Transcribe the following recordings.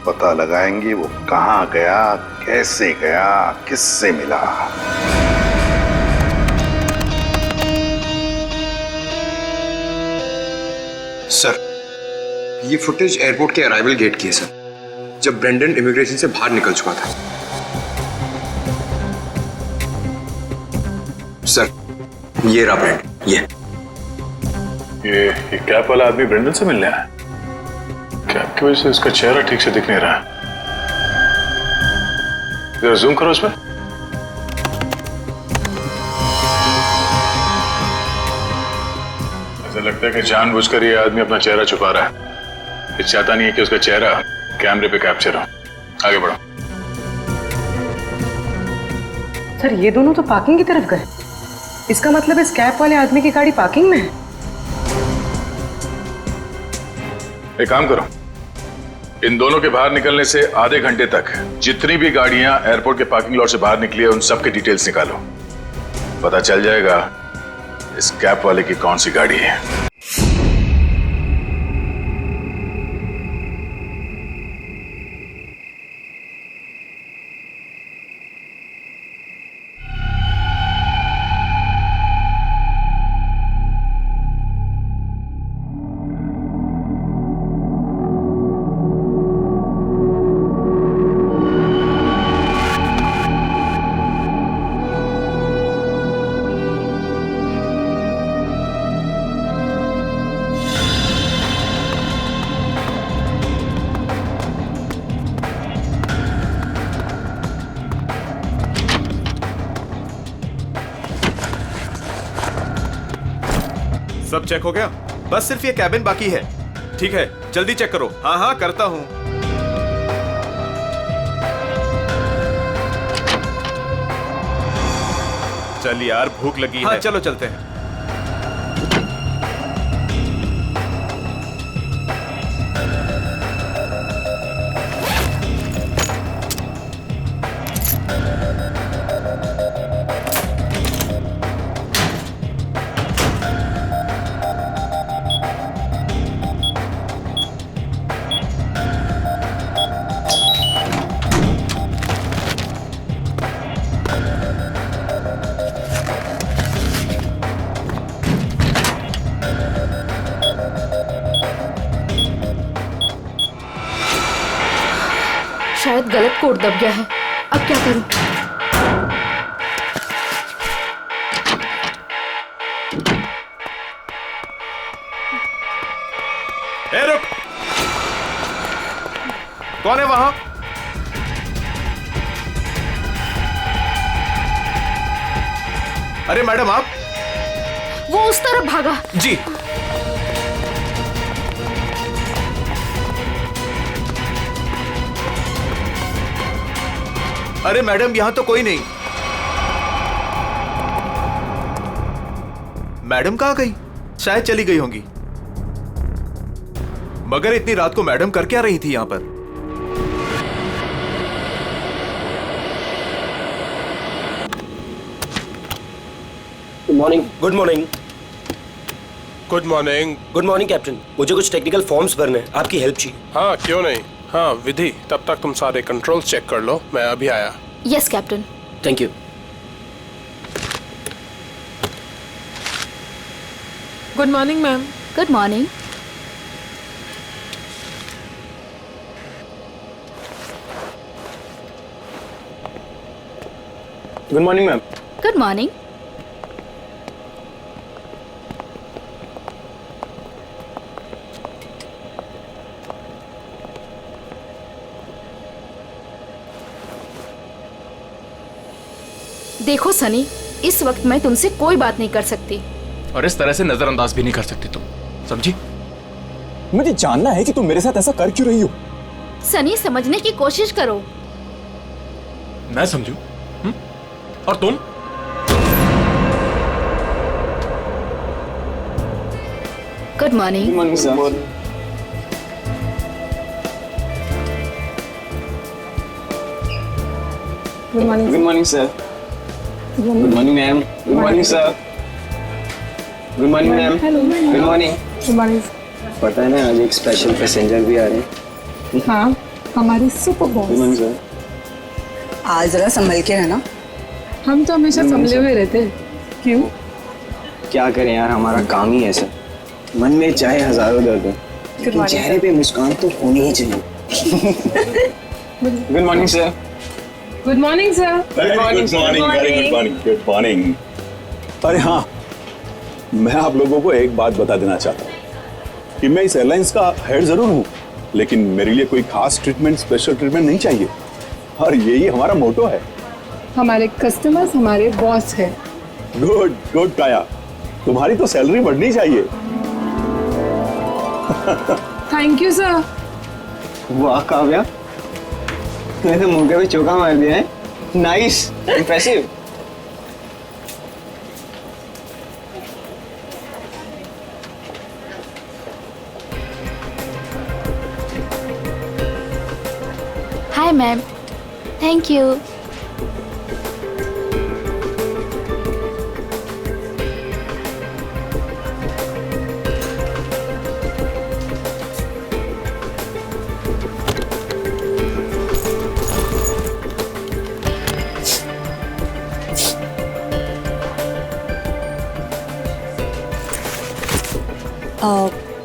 पता लगाएंगे वो कहाँ गया, कैसे गया, किससे मिला। सर, ये फुटेज एयरपोर्ट के अराइवल गेट की है सर, जब ब्रेंडन इमिग्रेशन से बाहर निकल चुका था। सर, ये रहा ब्रेंडन, ये कैप वाला आदमी ब्रेंडन से मिलने आया। कैप की वजह से उसका चेहरा ठीक से दिख नहीं रहा है। जरा जूम करो उसमें। ऐसा लगता है कि जानबूझकर ये आदमी अपना चेहरा छुपा रहा है। ये चाहता नहीं है कि उसका चेहरा कैमरे पे कैप्चर हो। आगे बढ़ो। सर, ये दोनों तो पार्किंग की तरफ गए। इसका मतलब इस कैप वाले आदमी की गाड़ी पार्किंग में है। एक काम करो, इन दोनों के बाहर निकलने से आधे घंटे तक जितनी भी गाड़ियां एयरपोर्ट के पार्किंग लॉट से बाहर निकली है उन सब के डिटेल्स निकालो। पता चल जाएगा इस कैप वाले की कौन सी गाड़ी है। सब चेक हो गया? बस सिर्फ ये कैबिन बाकी है। ठीक है, जल्दी चेक करो। हाँ हाँ, करता हूं। चल यार, भूख लगी है। हाँ, चलो चलते हैं। शायद गलत कोड दब गया है। अब क्या करूं? ए, रुक! कौन है वहां? अरे मैडम, आप? वो उस तरफ भागा। जी। अरे मैडम, यहां तो कोई नहीं। मैडम कहां गई? शायद चली गई होंगी। मगर इतनी रात को मैडम कर क्या रही थी यहां पर? Good morning. Good morning. Good morning. Good morning captain. मुझे कुछ टेक्निकल फॉर्म्स भरने हैं, आपकी हेल्प चाहिए। हाँ, क्यों नहीं। हाँ विधि, तब तक तुम सारे कंट्रोल्स चेक कर लो, मैं अभी आया। Yes captain. Thank you. Good morning ma'am. Good morning. Good morning ma'am. Good morning. देखो सनी, इस वक्त मैं तुमसे कोई बात नहीं कर सकती और इस तरह से नजरअंदाज भी नहीं कर सकती तुम, समझी? मुझे जानना है कि तुम मेरे साथ ऐसा कर क्यों रही हो। सनी, समझने की कोशिश करो। मैं समझू? और तुम? Good morning. Good morning sir. Good morning. Good morning sir. Good morning ma'am. Good morning sir. Good morning ma'am. Good morning. Good morning. पता है ना, आज एक स्पेशल पैसेंजर भी आ रहे हैं। हाँ, हमारे super good boss. Morning sir. आज जरा संभल के रहना। हम तो हमेशा संभले हुए रहते हैं। क्यों? क्या करें यार, हमारा काम ही ऐसा। मन में चाहे हजारों दर्द हो, लेकिन चेहरे पे मुस्कान तो होनी ही चाहिए। Good morning sir. Good morning sir. Good morning. अरे हाँ, मैं आप लोगों को एक बात बता देना चाहता हूँ कि मैं इस एयरलाइंस का हेड जरूर हूँ, लेकिन मेरे लिए कोई खास ट्रीटमेंट, स्पेशल ट्रीटमेंट नहीं चाहिए। और यही हमारा मोटो है। हमारे कस्टमर्स हमारे बॉस है। गुड गुड काया, तुम्हारी तो सैलरी बढ़नी चाहिए। Thank you sir. वाह काव्या, तूने तो मुंह पे चौका मार दिया है। Nice, impressive. Hi ma'am, thank you.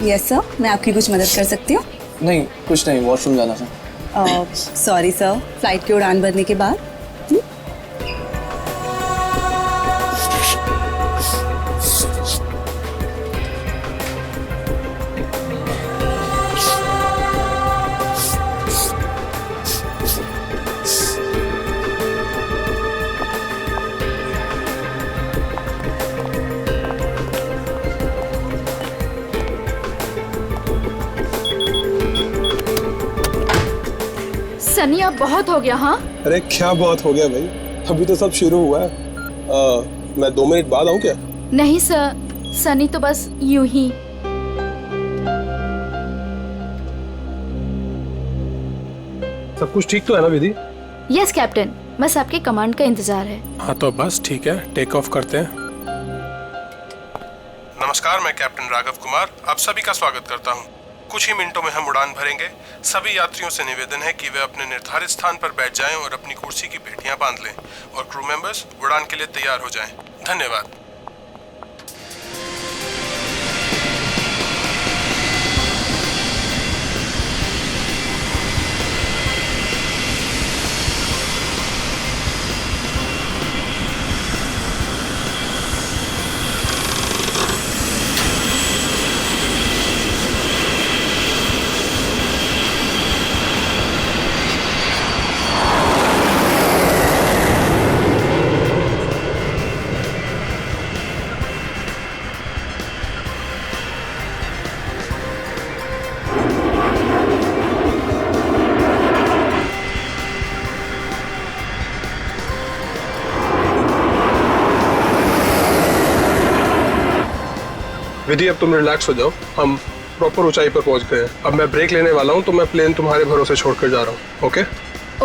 Yes sir, मैं आपकी कुछ मदद कर सकती हूँ? नहीं, कुछ नहीं, वॉशरूम जाना था। सॉरी सर, फ्लाइट की उड़ान भरने के बाद। सनी अब बहुत हो गया। हाँ, अरे क्या बहुत हो गया भाई, अभी तो सब शुरू हुआ है। मैं 2 मिनट बाद आऊँ क्या? नहीं सर, सनी तो बस यूं ही। सब कुछ ठीक तो है ना विधि? यस कैप्टन, बस आपके कमांड का इंतजार है। हाँ तो बस ठीक है, टेक ऑफ करते हैं। नमस्कार, मैं कैप्टन राघव कुमार आप सभी का स्वागत करता हूँ। कुछ ही मिनटों में हम उड़ान भरेंगे। सभी यात्रियों से निवेदन है कि वे अपने निर्धारित स्थान पर बैठ जाएं और अपनी कुर्सी की पेटियां बांध लें और क्रू मेंबर्स उड़ान के लिए तैयार हो जाएं। धन्यवाद। विधि, अब तुम रिलैक्स हो जाओ, हम प्रॉपर ऊंचाई पर पहुंच गए हैं। अब मैं ब्रेक लेने वाला हूं, तो मैं प्लेन तुम्हारे भरोसे छोड़कर जा रहा हूं। Okay?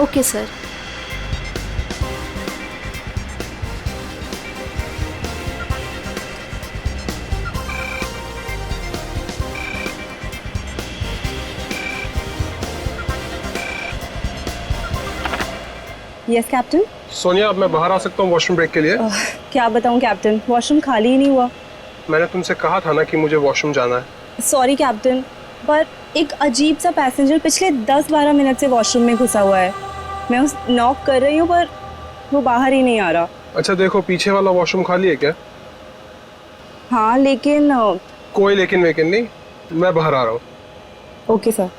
Okay sir. Yes captain. Sonia, अब मैं बाहर आ सकता हूँ वॉशरूम ब्रेक के लिए? क्या बताऊँ कैप्टन, वॉशरूम खाली ही नहीं हुआ। मैंने तुमसे कहा था ना कि मुझे वॉशरूम जाना है। सॉरी कैप्टन, पर एक अजीब सा पैसेंजर पिछले 10-12 मिनट से वॉशरूम में घुसा हुआ है। मैं उस नॉक कर रही हूँ पर वो बाहर ही नहीं आ रहा। अच्छा देखो, पीछे वाला वॉशरूम खाली है क्या? हाँ लेकिन कोई लेकिन वेकिन नहीं, मैं बाहर आ रहा हूँ। Okay sir.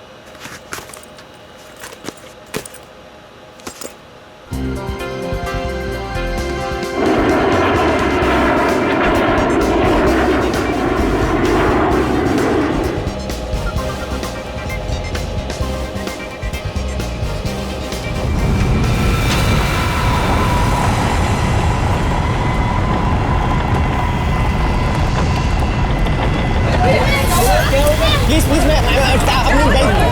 प्लीज प्लीज, मैं अपनी बेल्ट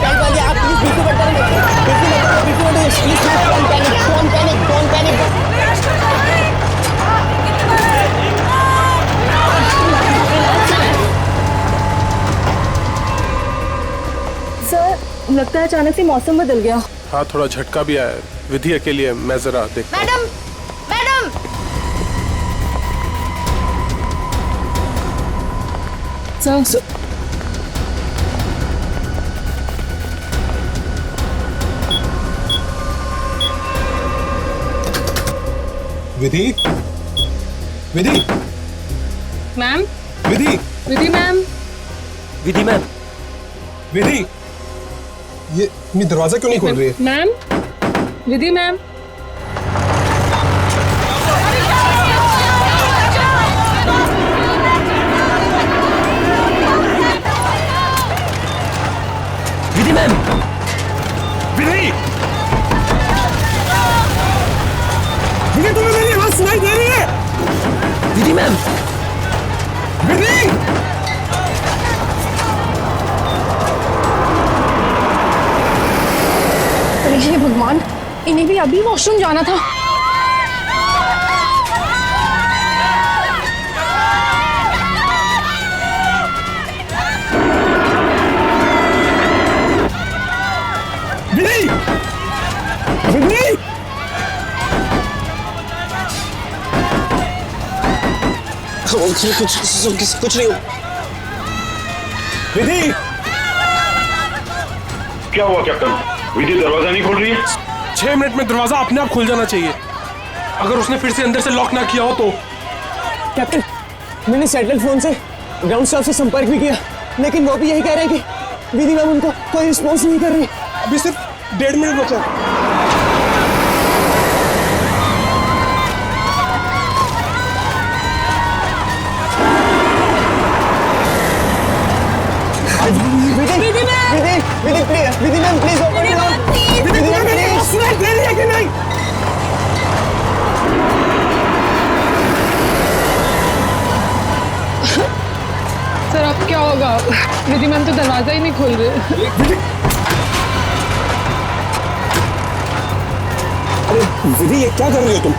है अचानक से मौसम बदल गया। हाँ, थोड़ा झटका भी आया। विधि अकेली है, मैं जरा देखता हूँ। मैडम मैडम सर विधि, विधि, मैम, विधि, विधि मैम, विधि मैम, विधि, ये दरवाजा क्यों नहीं खोल रही है? Ma'am, Vidhi ma'am, Vidhi ma'am, विधि, विधि, तुम्हें मेरी आवाज सुनाई दे रही है? विधि मैम, विधि, अरे हे भगवान, इन्हें भी अभी वॉशरूम जाना था। विधि, विधि, कुछ नहीं हो। विधि, क्या हुआ कैप्टन? विधि दरवाजा नहीं खोल रही है? 6 मिनट में दरवाजा अपने आप खुल जाना चाहिए। अगर उसने फिर से अंदर से लॉक ना किया हो तो। कैप्टन, मैंने सैटेलाइट फोन से ग्राउंड स्टाफ से संपर्क भी किया, लेकिन वो भी यही कह रहे हैं कि विधि मैम उनको कोई रिस्पॉन्स नहीं कर रही। अभी सिर्फ 1.5 मिनट बचा। Vidhi ma'am please open it out. Vidhi ma'am please. सुनाई दे रही है कि नहीं? सर अब क्या होगा? विधि मैम तो दरवाजा ही नहीं खोल रहे। अरे विधि, ये क्या कर रही हो तुम?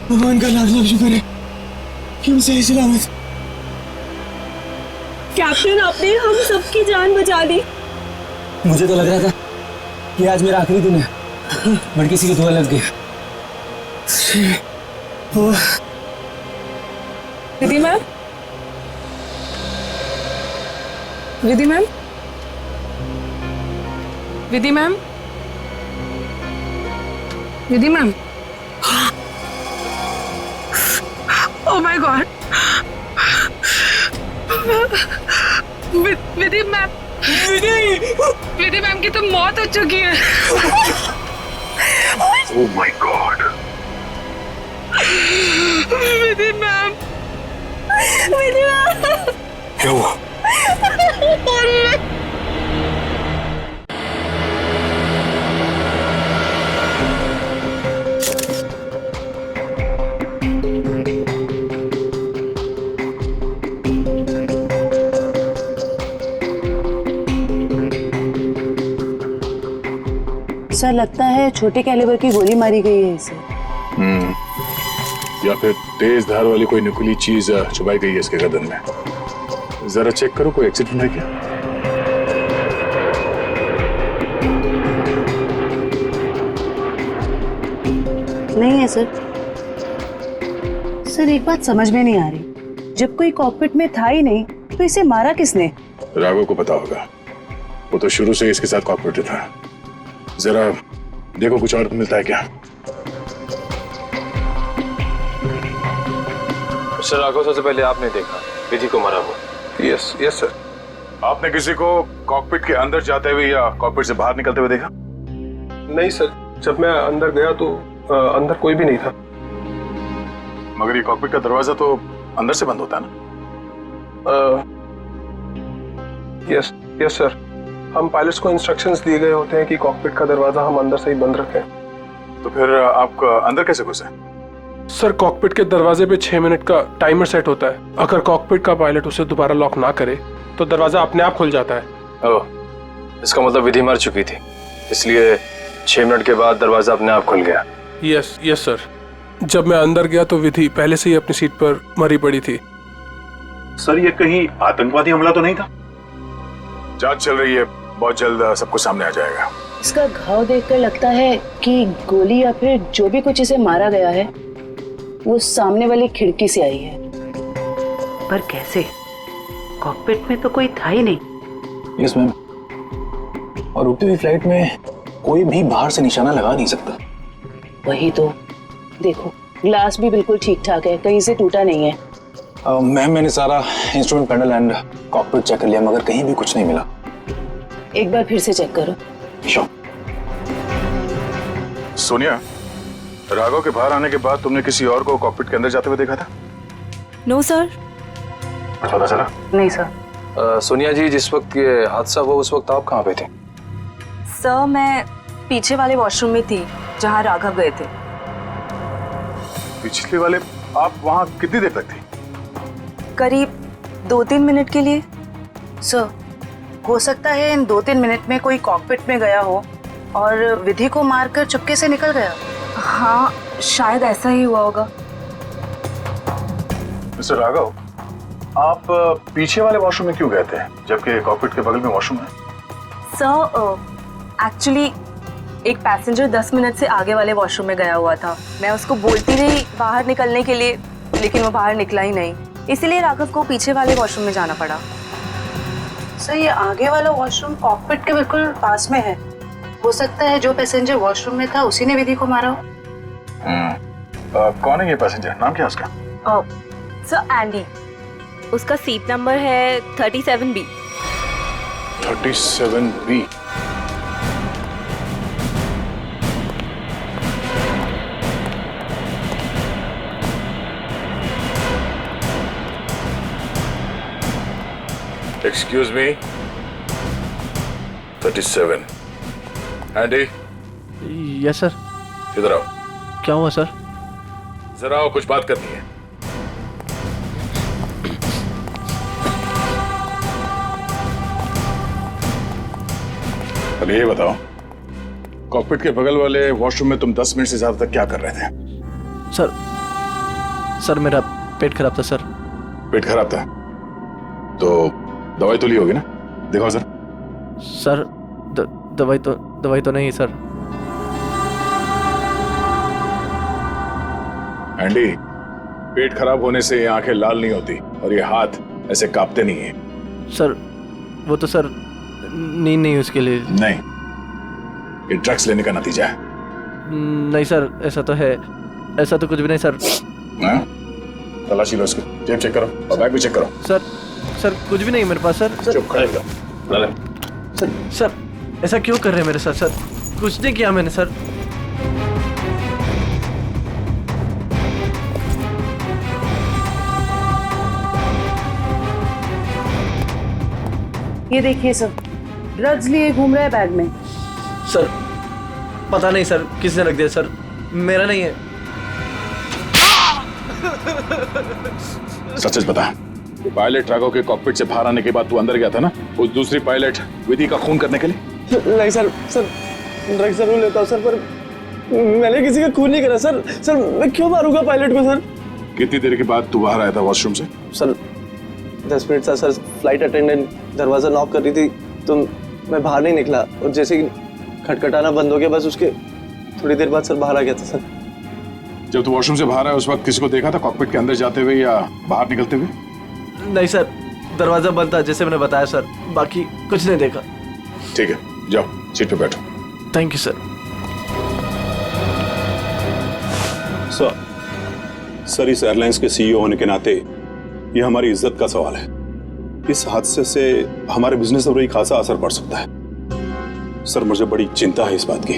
भगवान का लाख लाख शुक्र है कि हम सही सलामत। कैप्टन, आपने हम सबकी जान बचा दी। मुझे तो लग रहा था कि आज मेरा आखिरी दिन है, बट किसी की दुआ लग गई। Vidhi ma'am, Vidhi ma'am, Vidhi ma'am, Vidhi ma'am, oh my God, Vidhi ma'am, Vidhi ma'am की तो मौत हो चुकी है। Oh my God! Vidhi ma'am, Vidhi ma'am, क्या हुआ? सर, लगता है छोटे कैलिबर की गोली मारी गई है इसे। या फिर तेज धार वाली कोई नुकीली चीज छुपाई गई है इसके गर्दन में। जरा चेक करो, कोई एक्सीडेंट है क्या? नहीं है सर। सर, एक बात समझ में नहीं आ रही, जब कोई कॉकपिट में था ही नहीं तो इसे मारा किसने? राघव को पता होगा, वो तो शुरू से इसके साथ कॉपरेटिव था। जरा देखो कुछ और मिलता है क्या। सर, राघव सबसे पहले आपने देखा विधि को मारा हुआ? Yes yes sir. आपने किसी को कॉकपिट के अंदर जाते हुए या कॉकपिट से बाहर निकलते हुए देखा? नहीं सर, जब मैं अंदर गया तो अंदर कोई भी नहीं था। मगर ये कॉकपिट का दरवाजा तो अंदर से बंद होता है ना? यस यस सर, हम पायलट्स को इंस्ट्रक्शंस दिए गए होते हैं कि कॉकपिट का दरवाजा हम अंदर से ही बंद रखें। तो फिर आप अंदर कैसे घुसे? सर कॉकपिट के दरवाजे पे 6 मिनट का टाइमर सेट होता है। अगर कॉकपिट का पायलट उसे दोबारा लॉक ना करे तो दरवाजा अपने आप खुल जाता है। ओह, इसका मतलब विधि मर चुकी थी, इसलिए 6 मिनट के बाद दरवाजा अपने आप खुल गया। यस यस सर, जब मैं अंदर गया तो विधि पहले से ही अपनी सीट पर मरी पड़ी थी। सर ये कहीं आतंकवादी हमला तो नहीं था? जांच चल रही है, बहुत जल्द सब कुछ सामने आ जाएगा। इसका घाव देखकर लगता है कि गोली या फिर जो भी कुछ इसे मारा गया है वो सामने वाली खिड़की से आई है। पर कैसे? कॉकपिट में तो कोई था ही नहीं। यस मैम, और उड़ती हुई फ्लाइट में कोई भी बाहर से निशाना लगा नहीं सकता। वही तो, देखो ग्लास भी बिल्कुल ठीक ठाक है, कहीं से टूटा नहीं है। मैम मैंने सारा instrument panel and cockpit check कर लिया, मगर कहीं भी कुछ नहीं मिला। एक बार फिर से चेक करो। श्योर। सोनिया, राघव के बाहर आने के बाद तुमने किसी और को कॉकपिट के अंदर जाते हुए देखा था? No sir. पता चला? नहीं सर। सोनिया जी, जिस वक्त ये हादसा हुआ उस वक्त आप कहाँ पे थे? सर मैं पीछे वाले वॉशरूम में थी जहाँ राघव गए थे। पिछले वाले? आप वहाँ कितनी देर तक थी? करीब 2-3 मिनट के लिए। सर हो सकता है इन 2-3 मिनट में कोई कॉकपिट में गया हो और विधि को मारकर चुपके से निकल गया। हाँ, शायद ऐसा ही हुआ होगा। मिस्टर राघव, आप पीछे वाले वॉशरूम में क्यों गए थे जबकि कॉकपिट के बगल में वॉशरूम है? सर एक्चुअली एक पैसेंजर 10 मिनट से आगे वाले वॉशरूम में गया हुआ था। मैं उसको बोलती रही बाहर निकलने के लिए, लेकिन वो बाहर निकला ही नहीं, इसीलिए राघव को पीछे वाले वॉशरूम में जाना पड़ा। सर ये आगे वाला वॉशरूम कॉकपिट के बिल्कुल पास में है। हो सकता है जो पैसेंजर वॉशरूम में था उसी ने विधि को मारा हो। कौन है ये पैसेंजर? नाम क्या है उसका? सर एंडी, उसका सीट नंबर है 37B। 37B। Excuse me, 37। Andy. Yes sir. इधर आओ। क्या हुआ सर? जरा आओ, कुछ बात करनी है। अब ये बताओ, कॉकपिट के बगल वाले वॉशरूम में तुम 10 मिनट से ज्यादा तक क्या कर रहे थे? सर मेरा पेट खराब था सर। पेट खराब था तो दवाई तो ली होगी ना? देखो सर। सर दवाई तो नहीं सर। एंडी, पेट खराब होने से ये आंखें लाल नहीं होती और ये हाथ ऐसे कांपते नहीं है। सर वो तो सर नींद नहीं उसके लिए। नहीं, ये ड्रग्स लेने का नतीजा है। नहीं सर, ऐसा तो है, ऐसा तो कुछ भी नहीं सर। तलाशी लो उसको, जेब चेक करो और बैग भी चेक करो। सर कुछ भी नहीं मेरे पास सर। चुप खड़े रहो। सर ऐसा क्यों कर रहे हैं मेरे साथ सर? कुछ नहीं किया मैंने सर। ये देखिए सर, ड्रग्स लिए घूम रहा है बैग में। सर पता नहीं सर किसने रख दिया सर, मेरा नहीं है। सच बता, पायलट राघव के कॉकपिट से बाहर आने के बाद तू अंदर गया था ना उस दूसरी पायलट विधि का खून करने के लिए? नहीं सर, ड्रग्स जरूर लेता हूँ सर, पर मैंने किसी का खून नहीं करा सर। सर मैं क्यों मारूंगा पायलट को सर? कितनी देर के बाद तू बाहर आया था वॉशरूम से? सर 10 मिनट था सर। फ्लाइट अटेंडेंट दरवाजा नॉक कर रही थी तो मैं बाहर नहीं निकला, और जैसे ही खटखटाना बंद हो गया बस उसके थोड़ी देर बाद सर बाहर आ गया था सर। जब तू वॉशरूम से बाहर आया उस वक्त किसी को देखा था कॉकपिट के अंदर जाते हुए या बाहर निकलते हुए? नहीं सर, दरवाजा बंद था जैसे मैंने बताया सर, बाकी कुछ नहीं देखा। ठीक है, जाओ सीट पे बैठो। Thank you sir. सर इस एयरलाइंस के सीईओ होने के नाते ये हमारी इज्जत का सवाल है। इस हादसे से हमारे बिजनेस पर भी खासा असर पड़ सकता है। सर मुझे बड़ी चिंता है इस बात की।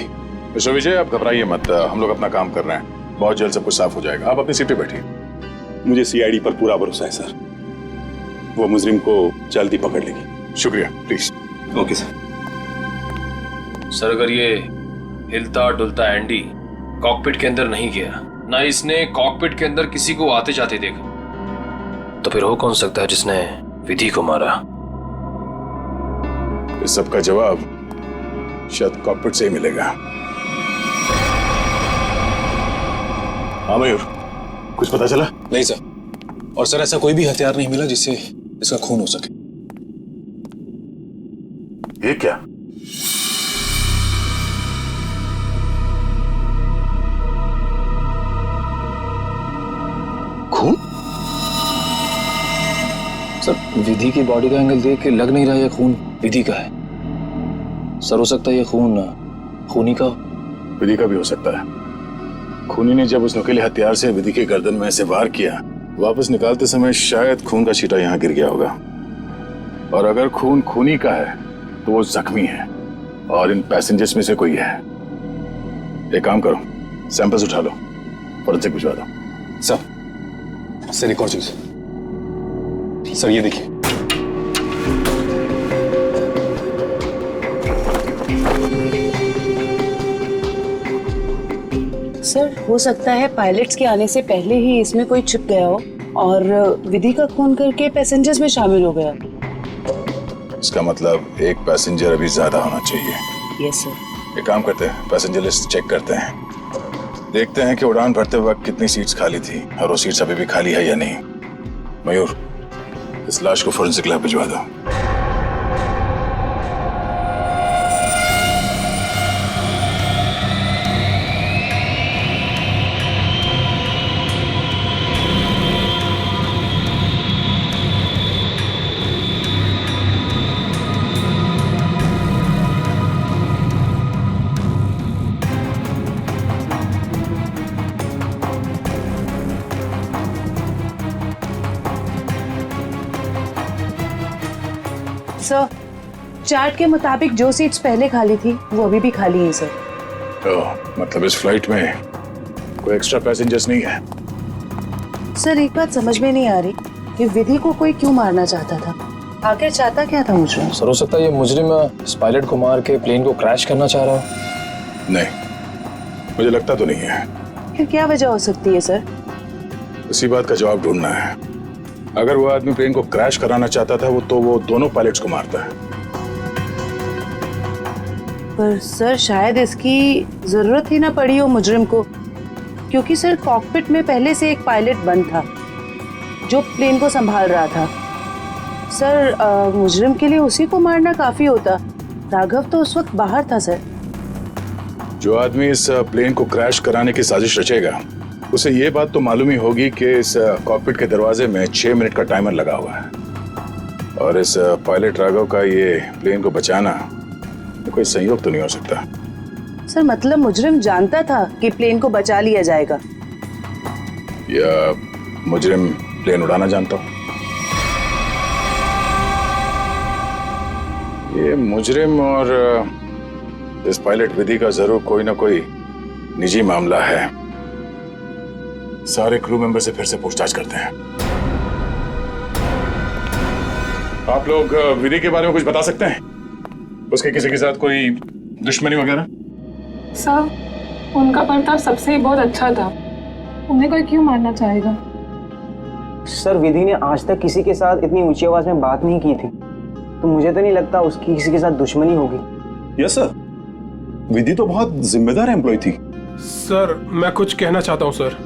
मिस्टर विजय, आप घबराइए मत, हम लोग अपना काम कर रहे हैं, बहुत जल्द सब कुछ साफ हो जाएगा। आप अपनी सीट पे बैठिए। मुझे सीआईडी पर पूरा भरोसा है सर। वो मुजरिम को जल्दी पकड़ लेगी। शुक्रिया, प्लीज। Okay sir. सर अगर ये हिलता डुलता एंडी कॉकपिट के अंदर नहीं गया, ना इसने कॉकपिट के अंदर किसी को आते जाते देखा, तो फिर हो कौन सकता है जिसने विधि को मारा? इस सब का जवाब शायद कॉकपिट से ही मिलेगा। हाँ मयूर, कुछ पता चला? नहीं सर, और सर ऐसा कोई भी हथियार नहीं मिला जिससे इसका खून हो सके। ये क्या? खून? सर विधि की बॉडी का एंगल देख के लग नहीं रहा ये खून विधि का है। सर हो सकता है ये खून खूनी का। विधि का भी हो सकता है। खूनी ने जब उस नुकीले हथियार से विधि के गर्दन में से वार किया, वापस निकालते समय शायद खून का छींटा यहाँ गिर गया होगा। और अगर खून खूनी का है तो वो जख्मी है और इन पैसेंजर्स में से कोई है। एक काम करो, सैंपल्स उठा लो, फॉरेंसिक भिजवा दो। सर एक और चीज सर, ये देखिए। सर हो सकता है पायलट्स के आने से पहले ही इसमें कोई छिप गया हो और विधि का खून करके पैसेंजर्स में शामिल हो गया। इसका मतलब एक पैसेंजर अभी ज्यादा होना चाहिए। Yes sir. एक काम करते हैं, पैसेंजर लिस्ट चेक करते हैं, देखते हैं कि उड़ान भरते वक्त कितनी सीट्स खाली थी और वो सीट्स अभी भी खाली है या नहीं। मयूर, इस लाश को फोरेंसिक लैब भिजवा दो। सर चार्ट के मुताबिक जो सीट्स पहले खाली थी वो अभी भी खाली है सर। मतलब इस फ्लाइट में कोई एक्स्ट्रा पैसेंजर्स नहीं है? सर एक बात समझ में नहीं आ रही कि विधि को कोई क्यों मारना चाहता था, आखिर चाहता क्या था मुझे? सर हो सकता है ये मुजरिम इस पायलट को मार के प्लेन को क्रैश करना चाह रहा हो। नहीं, मुझे लगता तो नहीं है। फिर क्या वजह हो सकती है सर? उसी बात का जवाब ढूंढना है। अगर वो आदमी प्लेन को क्रैश कराना चाहता था तो वो दोनों पायलट्स को मारता है। पर सर शायद इसकी जरूरत ही ना पड़ी हो मुजरिम को, क्योंकि सर कॉकपिट में पहले से एक पायलट बंद था जो प्लेन को संभाल रहा था। सर मुजरिम के लिए उसी को मारना काफी होता। राघव तो उस वक्त बाहर था सर। जो आदमी इस प्लेन को क्रैश कराने की साजिश रचेगा उसे ये बात तो मालूम ही होगी कि इस कॉकपिट के दरवाजे में 6 मिनट का टाइमर लगा हुआ है और इस पायलट राघव का ये प्लेन को बचाना कोई संयोग तो नहीं हो सकता। सर मतलब मुजरिम जानता था कि प्लेन को बचा लिया जाएगा, या मुजरिम प्लेन उड़ाना जानता हो? ये मुजरिम और इस पायलट विधि का जरूर कोई ना कोई निजी मामला है। सारे क्रू मेंबर से फिर से पूछताछ करते हैं। आप लोग विधि के बारे में कुछ बता सकते हैं? उसके किसी के साथ कोई दुश्मनी वगैरह? सर उनका बर्ताव सबसे ही बहुत अच्छा था, उन्हें कोई क्यों मारना चाहेगा? सर विधि ने आज तक किसी के साथ इतनी ऊंची आवाज में बात नहीं की थी, तो मुझे तो नहीं लगता उसकी किसी के साथ दुश्मनी होगी। यस सर, विधि तो बहुत जिम्मेदार एम्प्लॉय थी। सर मैं कुछ कहना चाहता हूँ सर।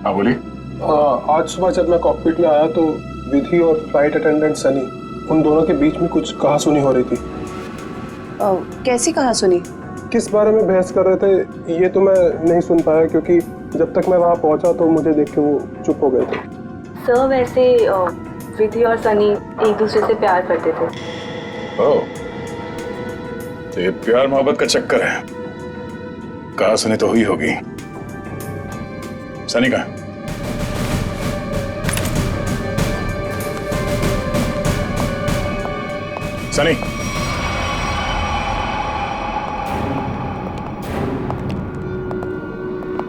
हाँ बोलिए। आज सुबह जब मैं कॉकपिट में आया तो विधि और फ्लाइट अटेंडेंट सनी, उन दोनों के बीच में कुछ कहासुनी हो रही थी। कैसी कहासुनी? किस बारे में बहस कर रहे थे ये तो मैं नहीं सुन पाया, क्योंकि जब तक मैं वहाँ पहुँचा तो मुझे देख के वो चुप हो गए थे। सर वैसे विधि और सनी एक दूसरे से प्यार करते थे। ओह, तो ये प्यार मोहब्बत का चक्कर है। कहासुनी तो हुई होगी। सनी का सनी,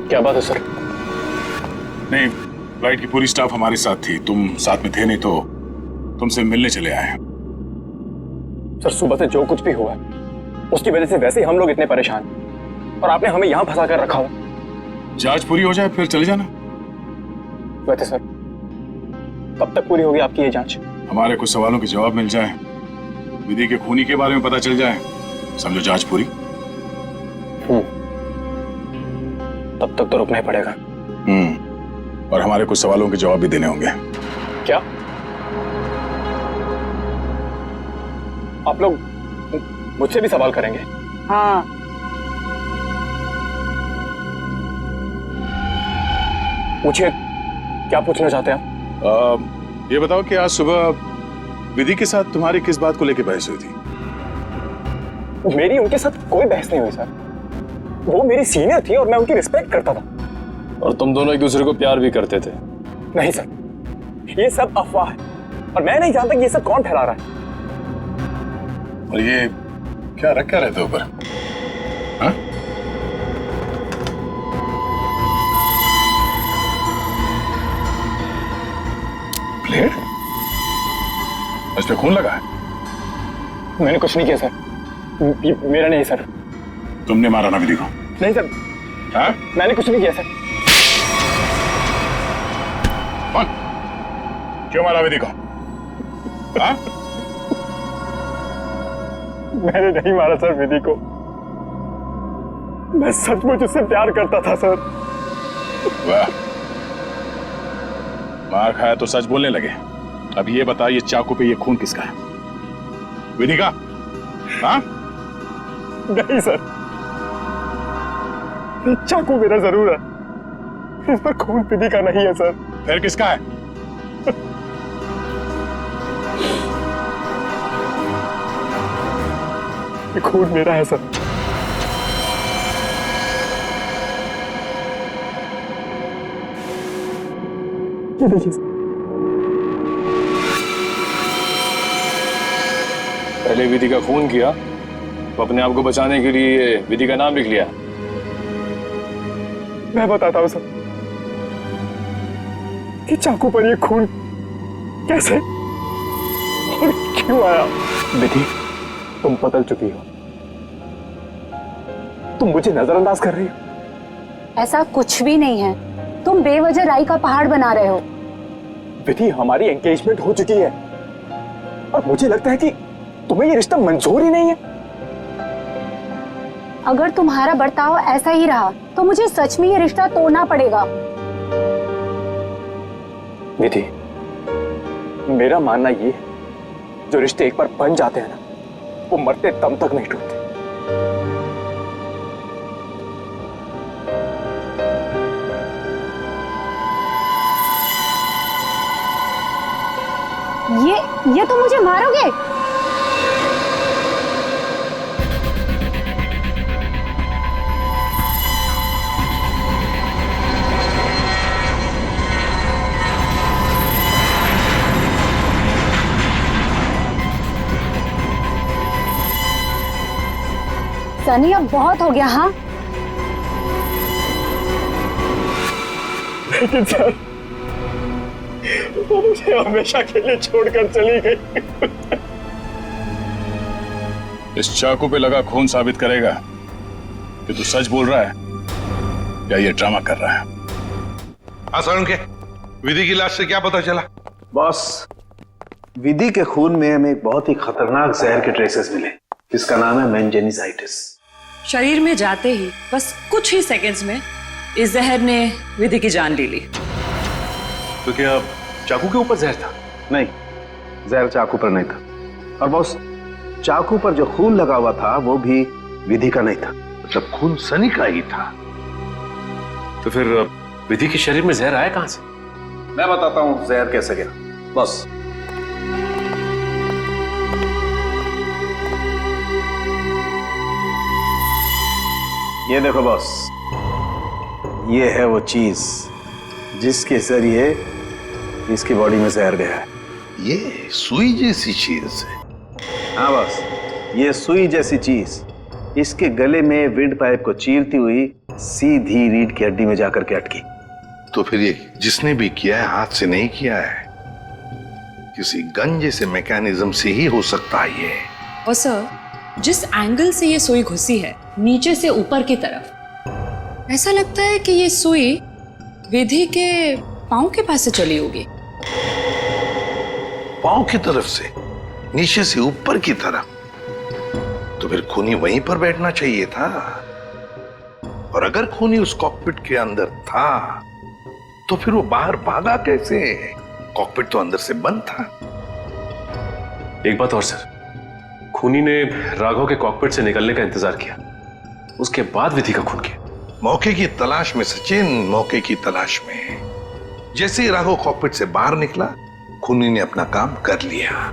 क्या बात है सर? नहीं, फ्लाइट की पूरी स्टाफ हमारे साथ थी, तुम साथ में थे नहीं तो तुमसे मिलने चले आए। सर सुबह से जो कुछ भी हुआ है उसकी वजह से वैसे ही हम लोग इतने परेशान हैं। और आपने हमें यहाँ फंसा कर रखा हुआ। जांच पूरी हो जाए फिर चले जाना। वैसे सर कब तक पूरी होगी आपकी ये जांच? हमारे कुछ सवालों के जवाब मिल जाए, विधि के खूनी के बारे में पता चल जाए, समझो जांच पूरी। तब तक तो रुकना ही पड़ेगा। और हमारे कुछ सवालों के जवाब भी देने होंगे। क्या आप लोग मुझसे भी सवाल करेंगे? हाँ। पूछिए, क्या पूछना चाहते हैं आप? ये बताओ कि आज सुबह विधि के साथ तुम्हारी किस बात को लेकर बहस हुई थी? मेरी उनके साथ कोई बहस नहीं हुई सर। वो मेरी सीनियर थी और मैं उनकी रिस्पेक्ट करता था। और तुम दोनों एक दूसरे को प्यार भी करते थे? नहीं सर, ये सब अफवाह है और मैं नहीं जानता कि ये सब कौन फैला रहा है। और ये क्या रख क्या रहते ऊपर? हाँ? प्लेट? इस पे खून लगा है? मैंने कुछ नहीं किया सर। मेरा नहीं सर। तुमने मारा ना विधि को? नहीं सर। हाँ? मैंने कुछ नहीं किया सर। कौन? क्यों मारा विधि को? हाँ? मैंने नहीं मारा सर विधि को। मैं सचमुच उससे प्यार करता था सर। वाह, मार खाया तो सच बोलने लगे। अब ये बता, ये चाकू पे ये खून किसका है? विधि का? हाँ? नहीं सर, चाकू मेरा जरूर है, इस पर खून विधि का नहीं है सर। फिर किसका है? ये खून मेरा है सर। ये देखिए सर। पहले विधि का खून किया तो अपने आप को बचाने के लिए विधि का नाम लिख लिया। मैं बताता हूं सर कि चाकू पर ये खून कैसे और क्यों आया। विधि, तुम बदल चुकी हो। तुम मुझे नजरअंदाज कर रही हो। ऐसा कुछ भी नहीं है, तुम बेवजह राई का पहाड़ बना रहे हो। विधि, हमारी एंगेजमेंट हो चुकी है और मुझे लगता है कि तुम्हें ये रिश्ता मंजूर ही नहीं है। अगर तुम्हारा बर्ताव ऐसा ही रहा तो मुझे सच में ये रिश्ता तोड़ना पड़ेगा। विधि, मेरा मानना ये है, जो रिश्ते एक बार बन जाते हैं ना, वो मरते दम तक नहीं टूटते। ये तो मुझे मारोगे? सनी, अब बहुत हो गया। हाँ, लेकिन सर, वो मुझे हमेशा के लिए छोड़कर चली गई। इस चाकू पे लगा खून साबित करेगा कि तू सच बोल रहा है या ये ड्रामा कर रहा है। हाँ सर, उनके विधि की लाश से क्या पता चला? बॉस, विधि के खून में हमें एक बहुत ही खतरनाक जहर के ट्रेसेस मिले, जिसका नाम है मेनिंजाइटिस। शरीर में जाते ही बस कुछ ही सेकंड्स में इस जहर ने विधि की जान ले ली। तो क्या चाकू के ऊपर जहर था? नहीं, जहर चाकू पर नहीं था। और बॉस, चाकू पर जो खून लगा हुआ था वो भी विधि का नहीं था, मतलब खून सनी का ही था। तो फिर विधि के शरीर में जहर आया कहां से? मैं बताता हूं जहर कैसे गया। बॉस, ये देखो बॉस, ये है वो चीज जिसके जरिए इसकी बॉडी में जहर गया है। ये सुई जैसी चीज है। हाँ बॉस, ये सुई जैसी चीज इसके गले में विंड पाइप को चीरती हुई सीधी रीढ़ की हड्डी में जाकर के अटकी। तो फिर ये जिसने भी किया है हाथ से नहीं किया है, किसी गन जैसे मैकेनिज्म से ही हो सकता है ये। और सर, जिस एंगल से ये सुई घुसी है, नीचे से ऊपर की तरफ, ऐसा लगता है कि ये सुई विधि के पांव के पास से चली होगी। पांव की तरफ से नीचे से ऊपर की तरफ? तो फिर खूनी वहीं पर बैठना चाहिए था। और अगर खूनी उस कॉकपिट के अंदर था तो फिर वो बाहर भागा कैसे? कॉकपिट तो अंदर से बंद था। एक बात और सर, खूनी ने राघव के कॉकपिट से निकलने का इंतजार किया, उसके बाद विधि का खून किया। मौके की तलाश में सचिन, मौके की तलाश में। जैसे ही राघव कॉकपिट से बाहर निकला, खूनी ने अपना काम कर लिया।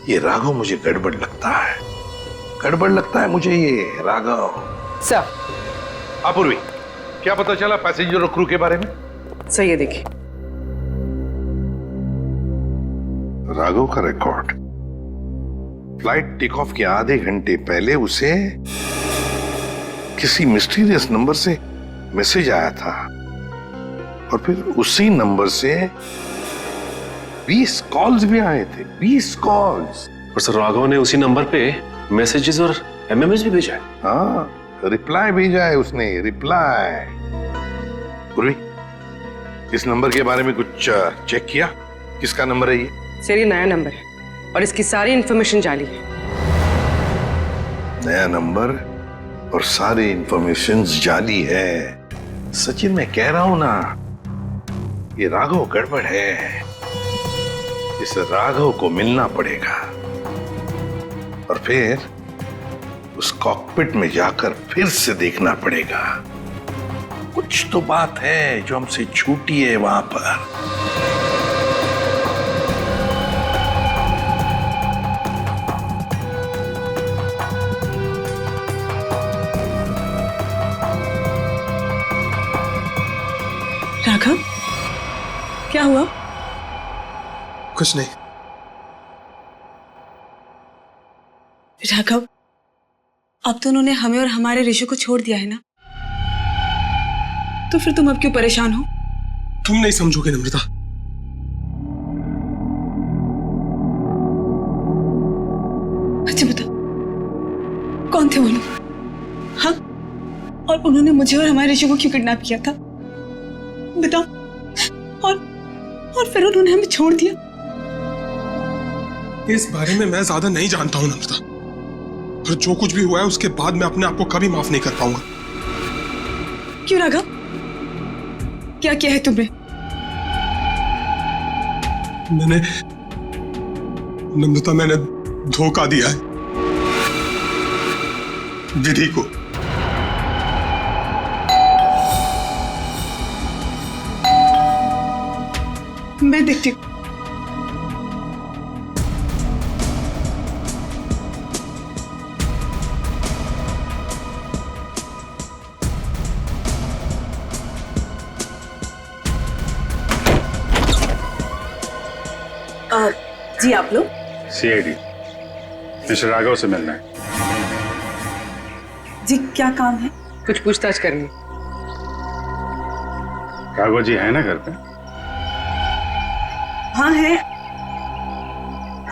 ये राघव मुझे गड़बड़ लगता है, गड़बड़ लगता है मुझे ये राघव। सर। अपूर्वी, क्या पता चला पैसेंजर और क्रू के बारे में? सर ये देखिए, राघव का रिकॉर्ड। फ्लाइट टेक ऑफ के आधे घंटे पहले उसे किसी मिस्टीरियस नंबर से मैसेज आया था और फिर उसी नंबर से 20 कॉल्स भी आए थे। 20 कॉल्स। और सर राघव ने उसी नंबर पे मैसेजेस और एमएमएस भी भेजा है। हाँ, रिप्लाई भेजा है उसने, रिप्लाई। पूर्वी, इस नंबर के बारे में कुछ चेक किया? किसका नंबर है ये? सर ये नया नंबर है और इसकी सारी इंफॉर्मेशन जाली है। नया नंबर और सारी इंफॉर्मेशन जाली है। सचिन, मैं कह रहा हूं ना, ये राघव गड़बड़ है। इस राघव को मिलना पड़ेगा और फिर उस कॉकपिट में जाकर फिर से देखना पड़ेगा। कुछ तो बात है जो हमसे छूटी है वहां पर। राघव, क्या हुआ? कुछ नहीं। राघव, अब तो उन्होंने हमें और हमारे ऋषि को छोड़ दिया है ना, तो फिर तुम अब क्यों परेशान हो? तुम नहीं समझोगे नम्रता। अच्छा बता, कौन थे वो लोग? हाँ, और उन्होंने मुझे और हमारे ऋषि को क्यों किडनैप किया था? बता। और फिर उन्होंने हमें छोड़ दिया। इस बारे में मैं ज्यादा नहीं जानता हूं नम्रता, और जो कुछ भी हुआ है उसके बाद मैं अपने आप को कभी माफ नहीं कर पाऊंगा। क्यों राघव, क्या किया है तुमने? मैंने नम्रता, मैंने धोखा दिया है विधि को। मैं देखती हूँ। जी आप लोग? सीआईडी, मिस्टर राघव से मिलना है। जी क्या काम है? कुछ पूछताछ करनी। राघव जी है ना घर पे? हाँ है।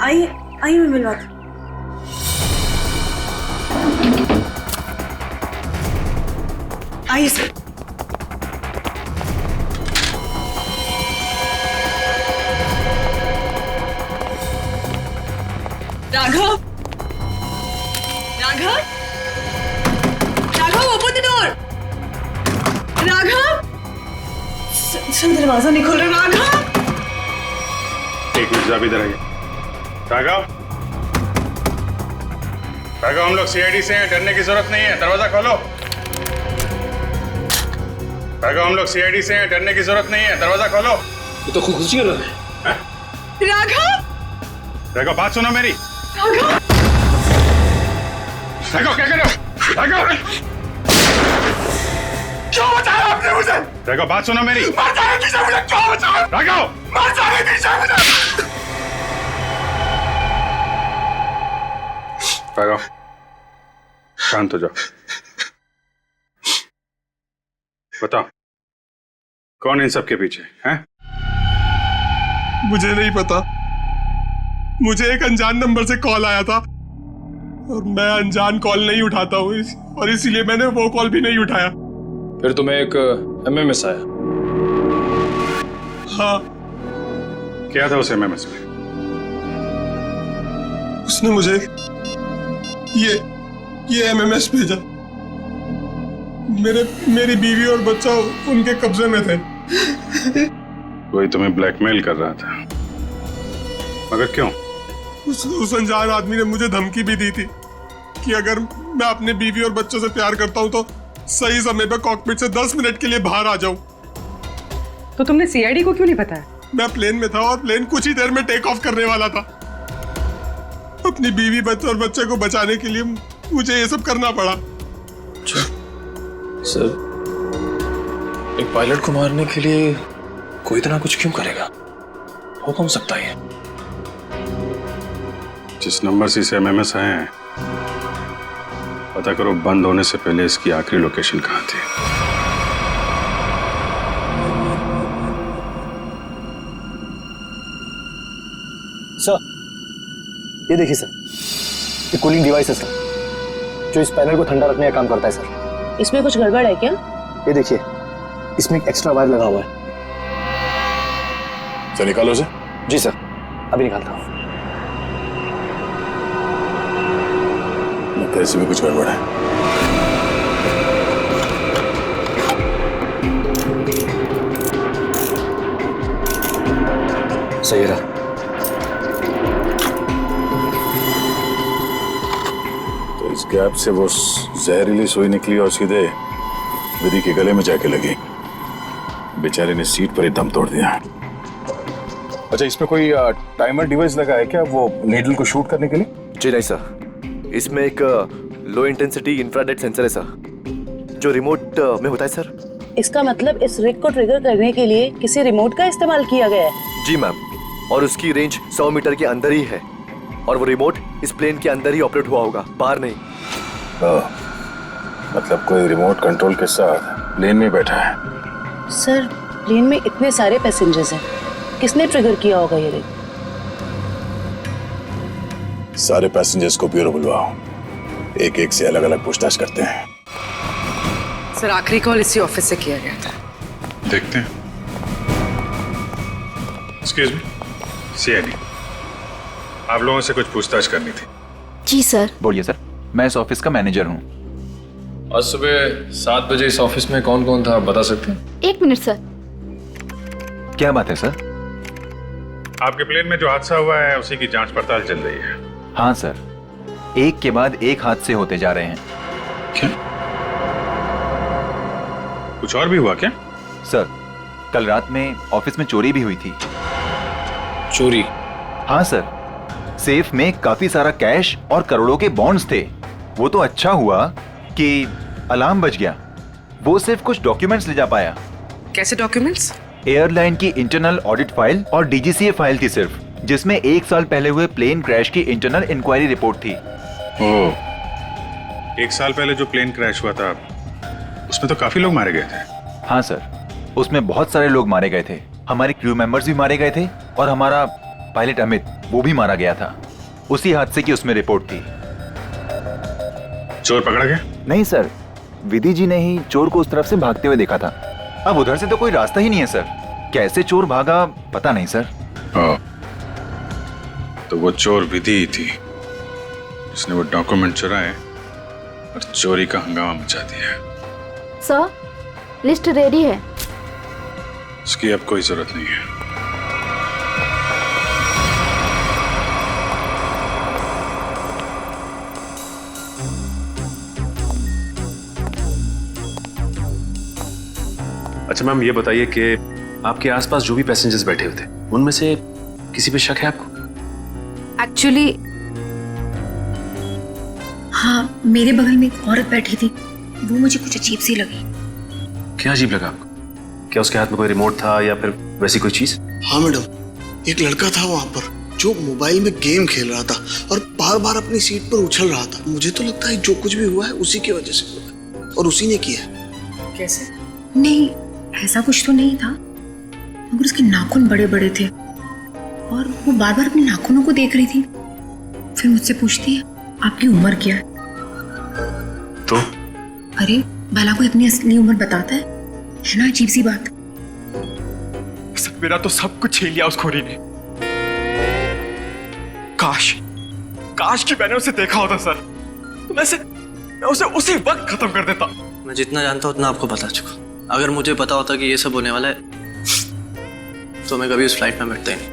आइए आइए, मैं मिलवाती हूँ। आइए sir. Raghav, Raghav, Raghav, open the door. Raghav, sir दरवाजा नहीं खोल रहा। राघव, एक मिनट, जरा इधर आइए। राघव, राघव, हम लोग सीआईडी से हैं, डरने की जरूरत नहीं है, दरवाजा खोलो। राघव, हम लोग सीआईडी से हैं, डरने की जरूरत नहीं है, दरवाजा खोलो। ये तो खुदकुशी कर रहा है। राघव, राघव, बात सुनो मेरी। राघव, राघव, क्या कर रहे हो? राघव, क्यों बचाया आपने मुझे? राघव, बात सुनो मेरी। मर जाने दीजिए मुझे, क्यों बचाया? राघव, मर जाने दीजिए मुझे। राघव, शांत हो जाओ। बताओ, कौन इन सब के पीछे हैं? मुझे नहीं पता। मुझे एक अनजान नंबर से कॉल आया था और मैं अनजान कॉल नहीं उठाता हूँ और इसीलिए मैंने वो कॉल भी नहीं उठाया। फिर तुम्हें एक एमएमएस आया? हाँ। क्या था उस एमएमएस में? उसने मुझे ये एमएमएस भेजा। मेरी बीवी और बच्चा उनके कब्जे में थे। कोई तुम्हें ब्लैकमेल कर रहा था, मगर क्यों? उस अनजान आदमी ने मुझे धमकी भी दी थी कि अगर मैं अपने बीवी और बच्चों से प्यार करता हूं तो सही समय पर कॉकपिट से 10 मिनट के लिए बाहर आ जाऊं। तो तुमने सीआईडी को क्यों नहीं बताया? मैं प्लेन में था और प्लेन कुछ ही देर में टेक ऑफ करने वाला था। अपनी बीवी बच्चे और बच्चे को बचाने के लिए मुझे ये सब करना पड़ा। सर, एक पायलट को मारने के लिए कोई इतना कुछ क्यों करेगा? हो कौन सकता है? जिस नंबर से इसे एमएमएस आए हैं, पता करो बंद होने से पहले इसकी आखिरी लोकेशन कहाँ थी। सर, ये देखिए सर, ये कूलिंग डिवाइस है सर, जो इस पैनल को ठंडा रखने का काम करता है सर। इसमें कुछ गड़बड़ है क्या? ये देखिए, इसमें एक एक्स्ट्रा वायर लगा हुआ है। सर निकालो उसे। जी सर, अभी निकालता हूँ। लगता है इसमें कुछ गड़बड़ है। सही रहा। तो इस गैप से वो जहरीली सुई निकली और सीधे विधि के गले में जाके लगी। बेचारे ने सीट पर ही दम तोड़ दिया। अच्छा, इसमें कोई टाइमर डिवाइस लगा है क्या, वो नीडल को शूट करने के लिए? जी नहीं सर, इसमें एक लो इंटेंसिटी इंफ्रारेड सेंसर है सर, जो रिमोट में होता है सर। इसका मतलब इस रिग को ट्रिगर करने के लिए किसी रिमोट का इस्तेमाल किया गया है? जी मैम, और उसकी रेंज 100 मीटर के अंदर ही है, और वो रिमोट इस प्लेन के अंदर ही ऑपरेट हुआ होगा, बाहर नहीं। मतलब कोई रिमोट कंट्रोल के साथ प्लेन में बैठा है। सर, प्लेन में इतने सारे पैसेंजर्स हैं, किसने ट्रिगर किया होगा ये रिग? सारे पैसेंजर्स को ब्यूरो बुलवाओ, एक एक से अलग अलग पूछताछ करते हैं। सर, आखिरी कॉल इसी ऑफिस से किया गया था। देखते हैं। एक्सक्यूज मी, सीआईडी, आप लोगों से कुछ पूछताछ करनी थी। जी सर। बोलिए सर, मैं इस ऑफिस का मैनेजर हूँ। आज सुबह 7 बजे इस ऑफिस में कौन कौन था, बता सकते हैं? 1 मिनट सर। क्या बात है सर? आपके प्लेन में जो हादसा हुआ है उसी की जांच पड़ताल चल रही है। हाँ सर, एक के बाद एक हादसे होते जा रहे हैं। क्या? कुछ और भी हुआ क्या? सर, कल रात में ऑफिस में चोरी भी हुई थी। चोरी? हाँ सर, सेफ में काफी सारा कैश और करोड़ों के बॉन्ड्स थे। वो तो अच्छा हुआ कि अलार्म बज गया, वो सिर्फ कुछ डॉक्यूमेंट्स ले जा पाया। कैसे डॉक्यूमेंट्स? एयरलाइन की इंटरनल ऑडिट फाइल और डीजीसीए फाइल थी सिर्फ, जिसमें 1 साल पहले हुए प्लेन क्रैश की इंटरनल इंक्वायरी रिपोर्ट थी। ओह, 1 साल पहले जो प्लेन क्रैश हुआ था उसमें तो काफी लोग मारे गए थे। हाँ सर, उसमें बहुत सारे लोग मारे गए थे। हमारे क्रू मेंबर्स भी मारे गए थे और हमारा पायलट अमित, वो भी मारा गया था। उसी हादसे की उसमें रिपोर्ट थी। चोर पकड़ा गया? नहीं सर, विधि जी ने ही चोर को उस तरफ से भागते हुए देखा था। अब उधर से तो कोई रास्ता ही नहीं है सर, कैसे चोर भागा पता नहीं सर। तो वो चोर विधि ही थी जिसने वो डॉक्यूमेंट चुराए और चोरी का हंगामा मचा दिया। सर, लिस्ट रेडी है। उसकी अब कोई जरूरत नहीं है। अच्छा मैम, ये बताइए कि आपके आसपास जो भी पैसेंजर्स बैठे हुए थे उनमें से किसी पे शक है आपको? एक्चुअली हाँ, मेरे बगल में एक औरत बैठी थी, वो मुझे कुछ अजीब सी लगी। क्या अजीब लगा आपको? क्या उसके हाथ में कोई रिमोट था या फिर वैसी कोई चीज? हाँ मैडम, एक लड़का था वहाँ पर जो मोबाइल में गेम खेल रहा था और बार बार अपनी सीट पर उछल रहा था। मुझे तो लगता है जो कुछ भी हुआ है उसी की वजह से हुआ है और उसी ने किया है। कैसे? नहीं, ऐसा कुछ तो नहीं था, मगर उसके नाखून बड़े बड़े थे और वो बार बार अपने नाखूनों को देख रही थी। फिर मुझसे पूछती है आपकी उम्र क्या है? तो अरे भला कोई अपनी असली उम्र बताता है ना? अजीब सी बात। सर मेरा तो सब कुछ छीन लिया उस खोरी ने। काश कि मैंने उसे देखा होता सर, तो मैं उसे उसी वक्त खत्म कर देता। मैं जितना जानता हूँ उतना आपको बता चुका। अगर मुझे पता होता कि ये सब होने वाला है तो मैं कभी उस फ्लाइट में बैठता ही नहीं।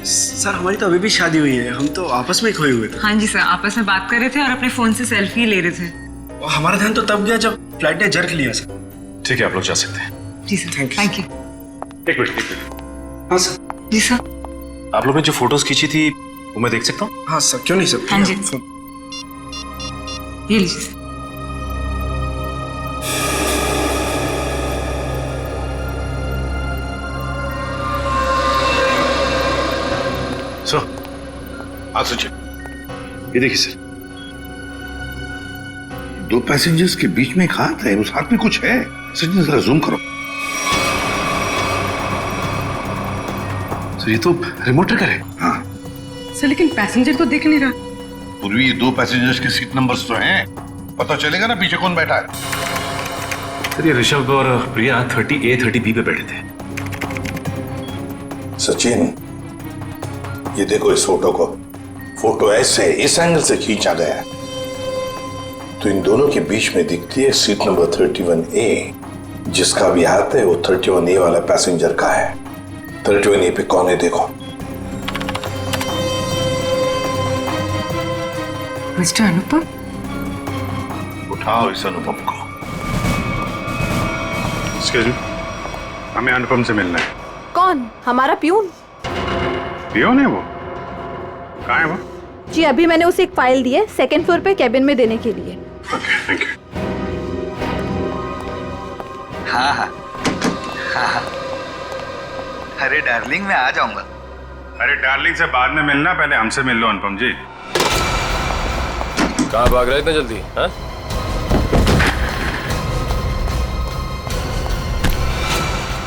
सर हमारी तो अभी भी शादी हुई है, हम तो आपस में ही खोए हुए थे। हाँ जी सर, आपस में बात कर रहे थे और अपने फोन से सेल्फी ले रहे थे। और हमारा ध्यान तो तब गया जब फ्लाइट ने जर्क लिया सर। ठीक है, आप लोग जा सकते हैं। जी सर, थैंक यू। एक मिनट। हाँ सर। जी सर। आप लोगों ने जो फोटोज खींची थी वो मैं देख सकता हूँ? हाँ सर, क्यों नहीं सर। हाँ जी, ये लीजिए सर। हाँ सचिन, ये देखिए सर। दो पैसेंजर्स के बीच में एक हाथ है, उस हाथ में कुछ है। सचिन जरा जूम करो। सर ये तो रिमोट ट्रिगर है। हाँ सर लेकिन पैसेंजर तो दिख नहीं रहा। पूर्वी ये दो पैसेंजर्स के सीट नंबर्स तो हैं, पता चलेगा ना पीछे कौन बैठा है। सर ये ऋषभ और प्रिया 30A 30B पे बैठे थे। सचिन ये देखो इस फोटो को। फोटो ऐसे इस एंगल से खींचा गया है तो इन दोनों के बीच में दिखती है सीट नंबर 31A। जिसका भी हाथ है वो 31A वाला पैसेंजर का है। 31A पे कौन है देखो। मिस्टर अनुपम। उठाओ इस अनुपम को। एक्सक्यूज मी, हमें अनुपम से मिलना है। कौन? हमारा प्यून? पियोन है वो? कहाँ है वो? जी अभी मैंने उसे एक फाइल दी है 2nd फ्लोर पे कैबिन में देने के लिए। Okay, thank you. हाँ हाँ हाँ हाँ। अरे डार्लिंग मैं आ जाऊंगा। अरे डार्लिंग से बाद में मिलना, पहले हमसे मिल लो अनुपम जी। कहाँ भाग रहे इतना जल्दी? हाँ?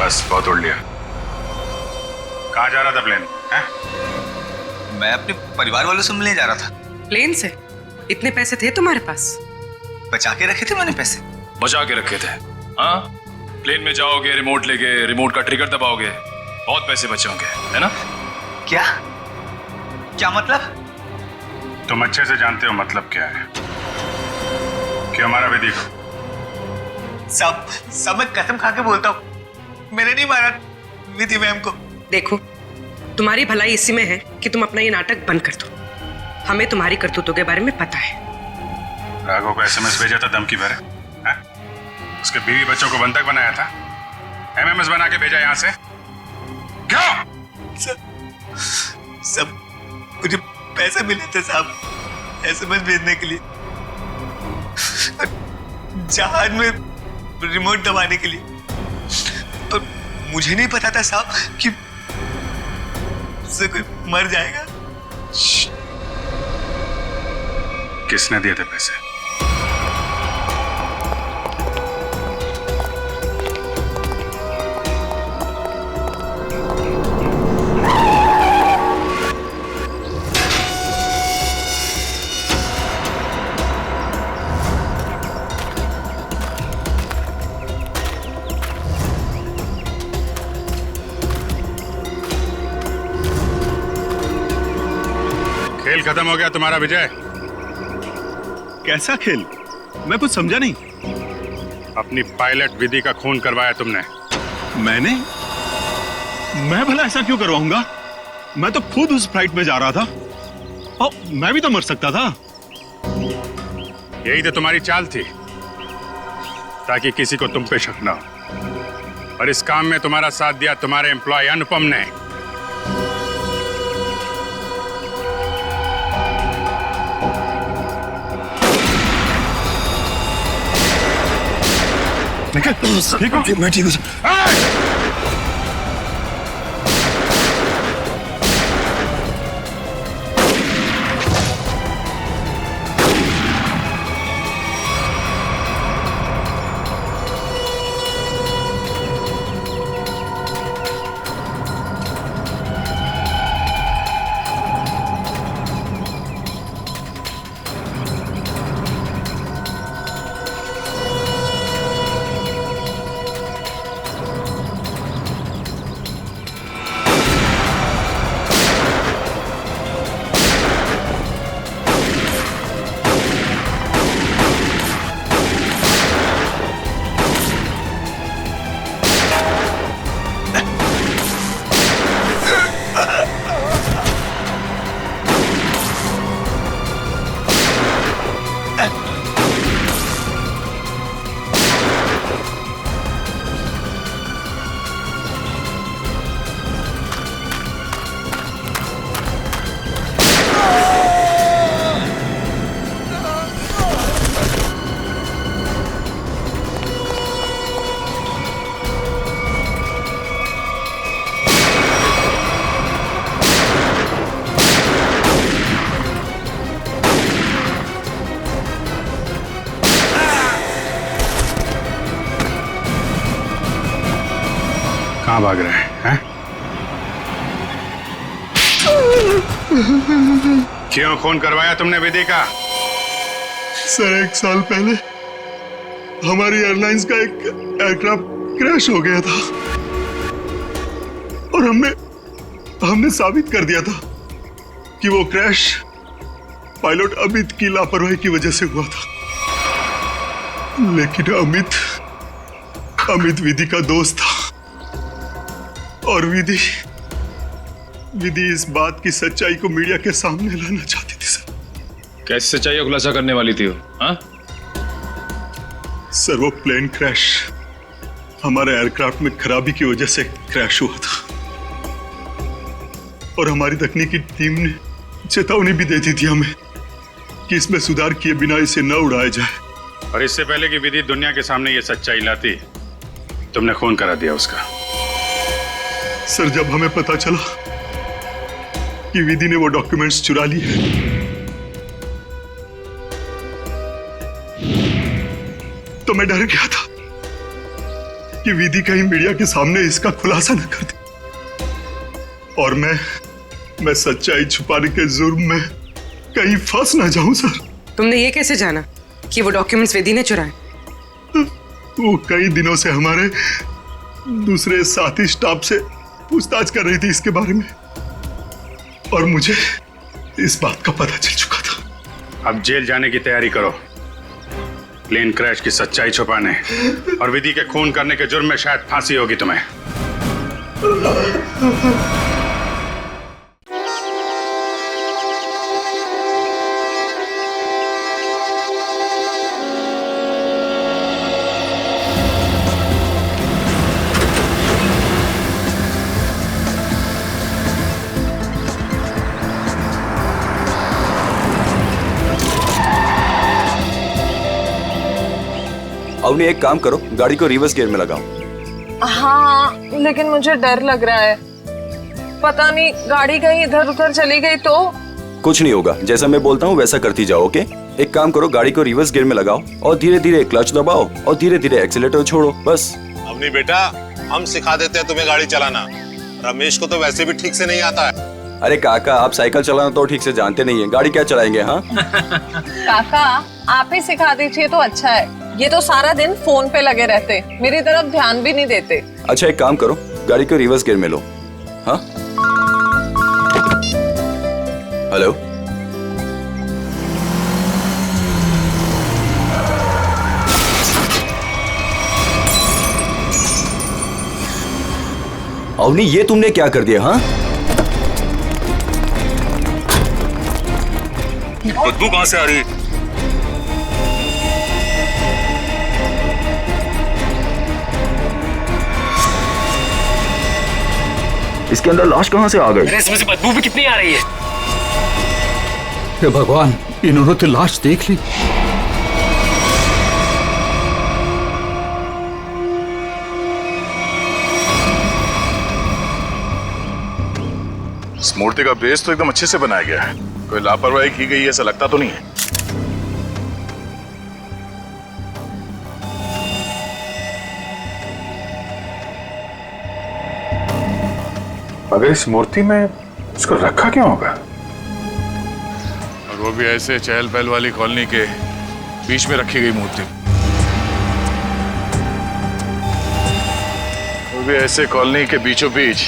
बस बहुत उड़ लिया। कहाँ जा रहा था प्लेन? हैं? मैं अपने परिवार वालों से मिलने जा रहा था। प्लेन से? इतने पैसे थे तुम्हारे पास? बचा के रखे थे मैंने पैसे। बचा के रखे थे? हाँ, प्लेन में जाओगे, रिमोट लेके रिमोट का ट्रिगर दबाओगे, बहुत पैसे बचे होंगे, है ना? क्या क्या मतलब? तुम अच्छे से जानते हो मतलब क्या है। क्यों मारा विधि को? सब मैं कसम खा के बोलता हूँ, मैंने नहीं मारा विधि मैम को। देखो तुम्हारी भलाई इसी में है कि तुम अपना ये नाटक बंद कर दो। हमें तुम्हारी करतूतों के बारे में पता है। राघव को SMS भेजा था धमकी भरे, हैं? उसके बीवी बच्चों को बंधक बनाया था, MMS बना के भेजा यहाँ से। क्यों? सब मुझे पैसे मिले थे साहब SMS भेजने के लिए, जहाज में रिमोट दबाने के लिए। पर मुझे नहीं पता था साहब कि उससे कोई मर जाएगा। किसने दिए थे पैसे? खेल खत्म हो गया तुम्हारा विजय। कैसा खेल? मैं कुछ समझा नहीं। अपनी पायलट विधि का खून करवाया तुमने। मैंने? मैं भला ऐसा क्यों करवाऊंगा? मैं तो खुद उस फ्लाइट में जा रहा था और मैं भी तो मर सकता था। यही तो तुम्हारी चाल थी, ताकि किसी को तुम पे शक ना हो। और इस काम में तुम्हारा साथ दिया तुम्हारे एम्प्लॉय अनुपम ने। ठीक हो? मैं ठीक हूँ सर। कहाँ भाग रहे हैं? क्यों खून करवाया तुमने विधि का? सर 1 साल पहले हमारी एयरलाइंस का एक एयरक्राफ्ट क्रैश हो गया था और हमने साबित कर दिया था कि वो क्रैश पायलट अमित की लापरवाही की वजह से हुआ था। लेकिन अमित विधि का दोस्त था और विधि इस बात की सच्चाई को मीडिया के सामने लाना चाहती थी सर। कैसी सच्चाई का खुलासा करने वाली थी वो? हाँ? सर वो प्लेन क्रैश हमारे एयरक्राफ्ट में खराबी की वजह से क्रैश हुआ था और हमारी तकनीकी टीम ने चेतावनी भी दे दी थी हमें कि इसमें सुधार किए बिना इसे न उड़ाया जाए। और इससे पहले कि विधि दुनिया के सामने ये सच्चाई लाती, तुमने खून करा दिया उसका। सर जब हमें पता चला कि विधि ने वो डॉक्यूमेंट्स चुरा लिए तो मैं डर गया था कि विधि कहीं मीडिया के सामने इसका खुलासा न कर दे और मैं सच्चाई छुपाने के जुर्म में कहीं फंस ना जाऊं सर। तुमने ये कैसे जाना कि वो डॉक्यूमेंट्स विधि ने चुराए? वो कई दिनों से हमारे दूसरे साथी स्टाफ से पूछताछ कर रही थी इसके बारे में और मुझे इस बात का पता चल चुका था। अब जेल जाने की तैयारी करो, प्लेन क्रैश की सच्चाई छुपाने और विधि के खून करने के जुर्म में शायद फांसी होगी तुम्हें। अवनी एक काम करो, गाड़ी को रिवर्स गियर में लगाओ। हाँ लेकिन मुझे डर लग रहा है, पता नहीं गाड़ी कहीं इधर उधर चली गई तो। कुछ नहीं होगा, जैसा मैं बोलता हूँ वैसा करती जाओ। ओके एक काम करो, गाड़ी को रिवर्स गियर में लगाओ और धीरे धीरे क्लच दबाओ और धीरे धीरे एक्सीलेटर छोड़ो, बस। अवनी बेटा हम सिखा देते हैं तुम्हें गाड़ी चलाना, रमेश को तो वैसे भी ठीक से नहीं आता है। अरे काका आप साइकिल चलाना तो ठीक से जानते नहीं है, गाड़ी क्या चलाएंगे? हाँ काका आप ही सिखा दीजिए तो अच्छा है, ये तो सारा दिन फोन पे लगे रहते, मेरी तरफ ध्यान भी नहीं देते। अच्छा एक काम करो, गाड़ी को रिवर्स गियर में लो। हाँ हेलो अवनी ये तुमने क्या कर दिया? हाँ बदबू कहां से आ रही है? इसके अंदर लाश कहां से आ गई? इसमें से बदबू भी कितनी आ रही है? हे भगवान, इन्होंने तो लाश देख ली। इस मूर्ति का बेस तो एकदम अच्छे से बनाया गया है, कोई लापरवाही की गई ऐसा लगता तो नहीं है। अगर इस मूर्ति में इसको रखा क्यों होगा? और वो भी ऐसे चहल पहल वाली कॉलोनी के बीच में रखी गई मूर्ति, वो भी ऐसे कॉलोनी के बीचों बीच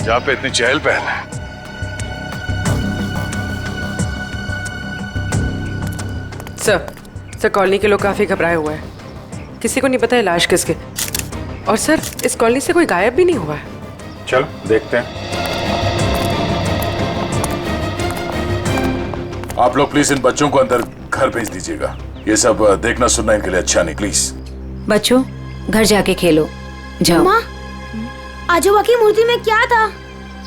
जहां पे इतनी चहल पहल है। सर कॉलोनी के लोग काफी घबराए हुए हैं, किसी को नहीं पता है लाश किसके, और सर इस कॉलोनी से कोई गायब भी नहीं हुआ है। चलो देखते हैं। आप लोग प्लीज इन बच्चों को अंदर घर भेज दीजिएगा, ये सब देखना सुनना इनके लिए अच्छा नहीं, प्लीज। बच्चों घर जाके खेलो, जाओ। माँ आजोबा की मूर्ति में क्या था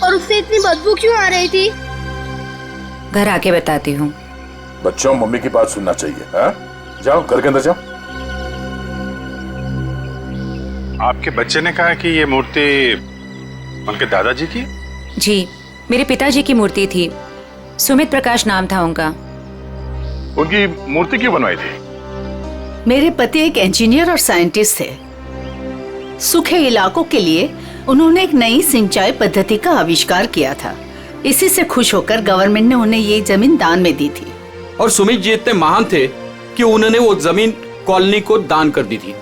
और उससे इतनी बदबू क्यों आ रही थी? घर आके बताती हूँ। बच्चों मम्मी की बात सुनना चाहिए। हाँ जाओ घर के अंदर जाओ। आपके बच्चे ने कहा कि ये मूर्ति उनके दादाजी की? जी मेरे पिताजी की मूर्ति थी, सुमित प्रकाश नाम था उनका। उनकी मूर्ति क्यों बनवाई थी? मेरे पति एक इंजीनियर और साइंटिस्ट थे, सूखे इलाकों के लिए उन्होंने एक नई सिंचाई पद्धति का आविष्कार किया था। इसी से खुश होकर गवर्नमेंट ने उन्हें ये जमीन दान में दी थी। और सुमित जी इतने महान थे कि उन्होंने वो जमीन कॉलोनी को दान कर दी थी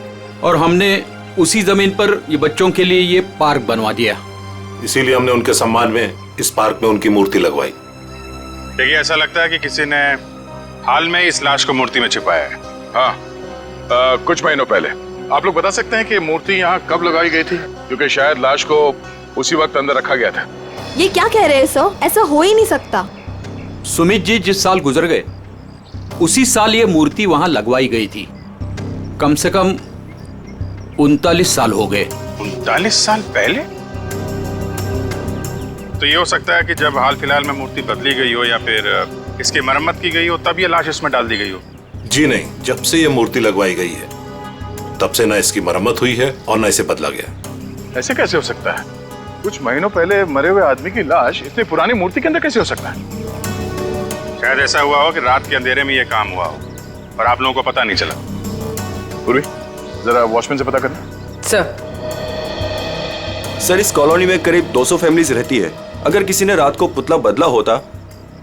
और हमने उसी जमीन पर ये बच्चों के लिए ये पार्क बनवा दिया। इसीलिए हमने उनके सम्मान में इस पार्क में उनकी मूर्ति लगवाई। देखिए, ऐसा लगता है कि किसी ने हाल में इस लाश को मूर्ति में छिपाया है। हाँ, कुछ महीनों पहले। आप लोग बता सकते हैं कि मूर्ति यहाँ कब लगाई गई थी? क्योंकि शायद लाश को उसी वक्त अंदर रखा गया था। ये क्या कह रहे हैं सर? ऐसा हो ही नहीं सकता। सुमित जी जिस साल गुजर गए उसी साल ये मूर्ति वहां लगवाई गई थी। कम से कम 39 साल हो गए। 39 साल पहले? तो ये हो सकता है कि जब हाल फिलहाल में मूर्ति बदली गई हो या फिर इसकी मरम्मत की गई हो तब ये लाश इसमें डाल दी गई हो। जी नहीं, जब से ये मूर्ति लगवाई गई है तब से ना इसकी मरम्मत हुई है और ना इसे बदला गया। ऐसे कैसे हो सकता है? कुछ महीनों पहले मरे हुए आदमी की लाश इतनी पुरानी मूर्ति के अंदर कैसे हो सकता है? शायद ऐसा हुआ हो कि रात के अंधेरे में ये काम हुआ हो और आप लोगों को पता नहीं चला। पूर्वी, जरा वॉचमैन से पता करना। सर, इस कॉलोनी में करीब 200 फैमिलीज रहती है। अगर किसी ने रात को पुतला बदला होता,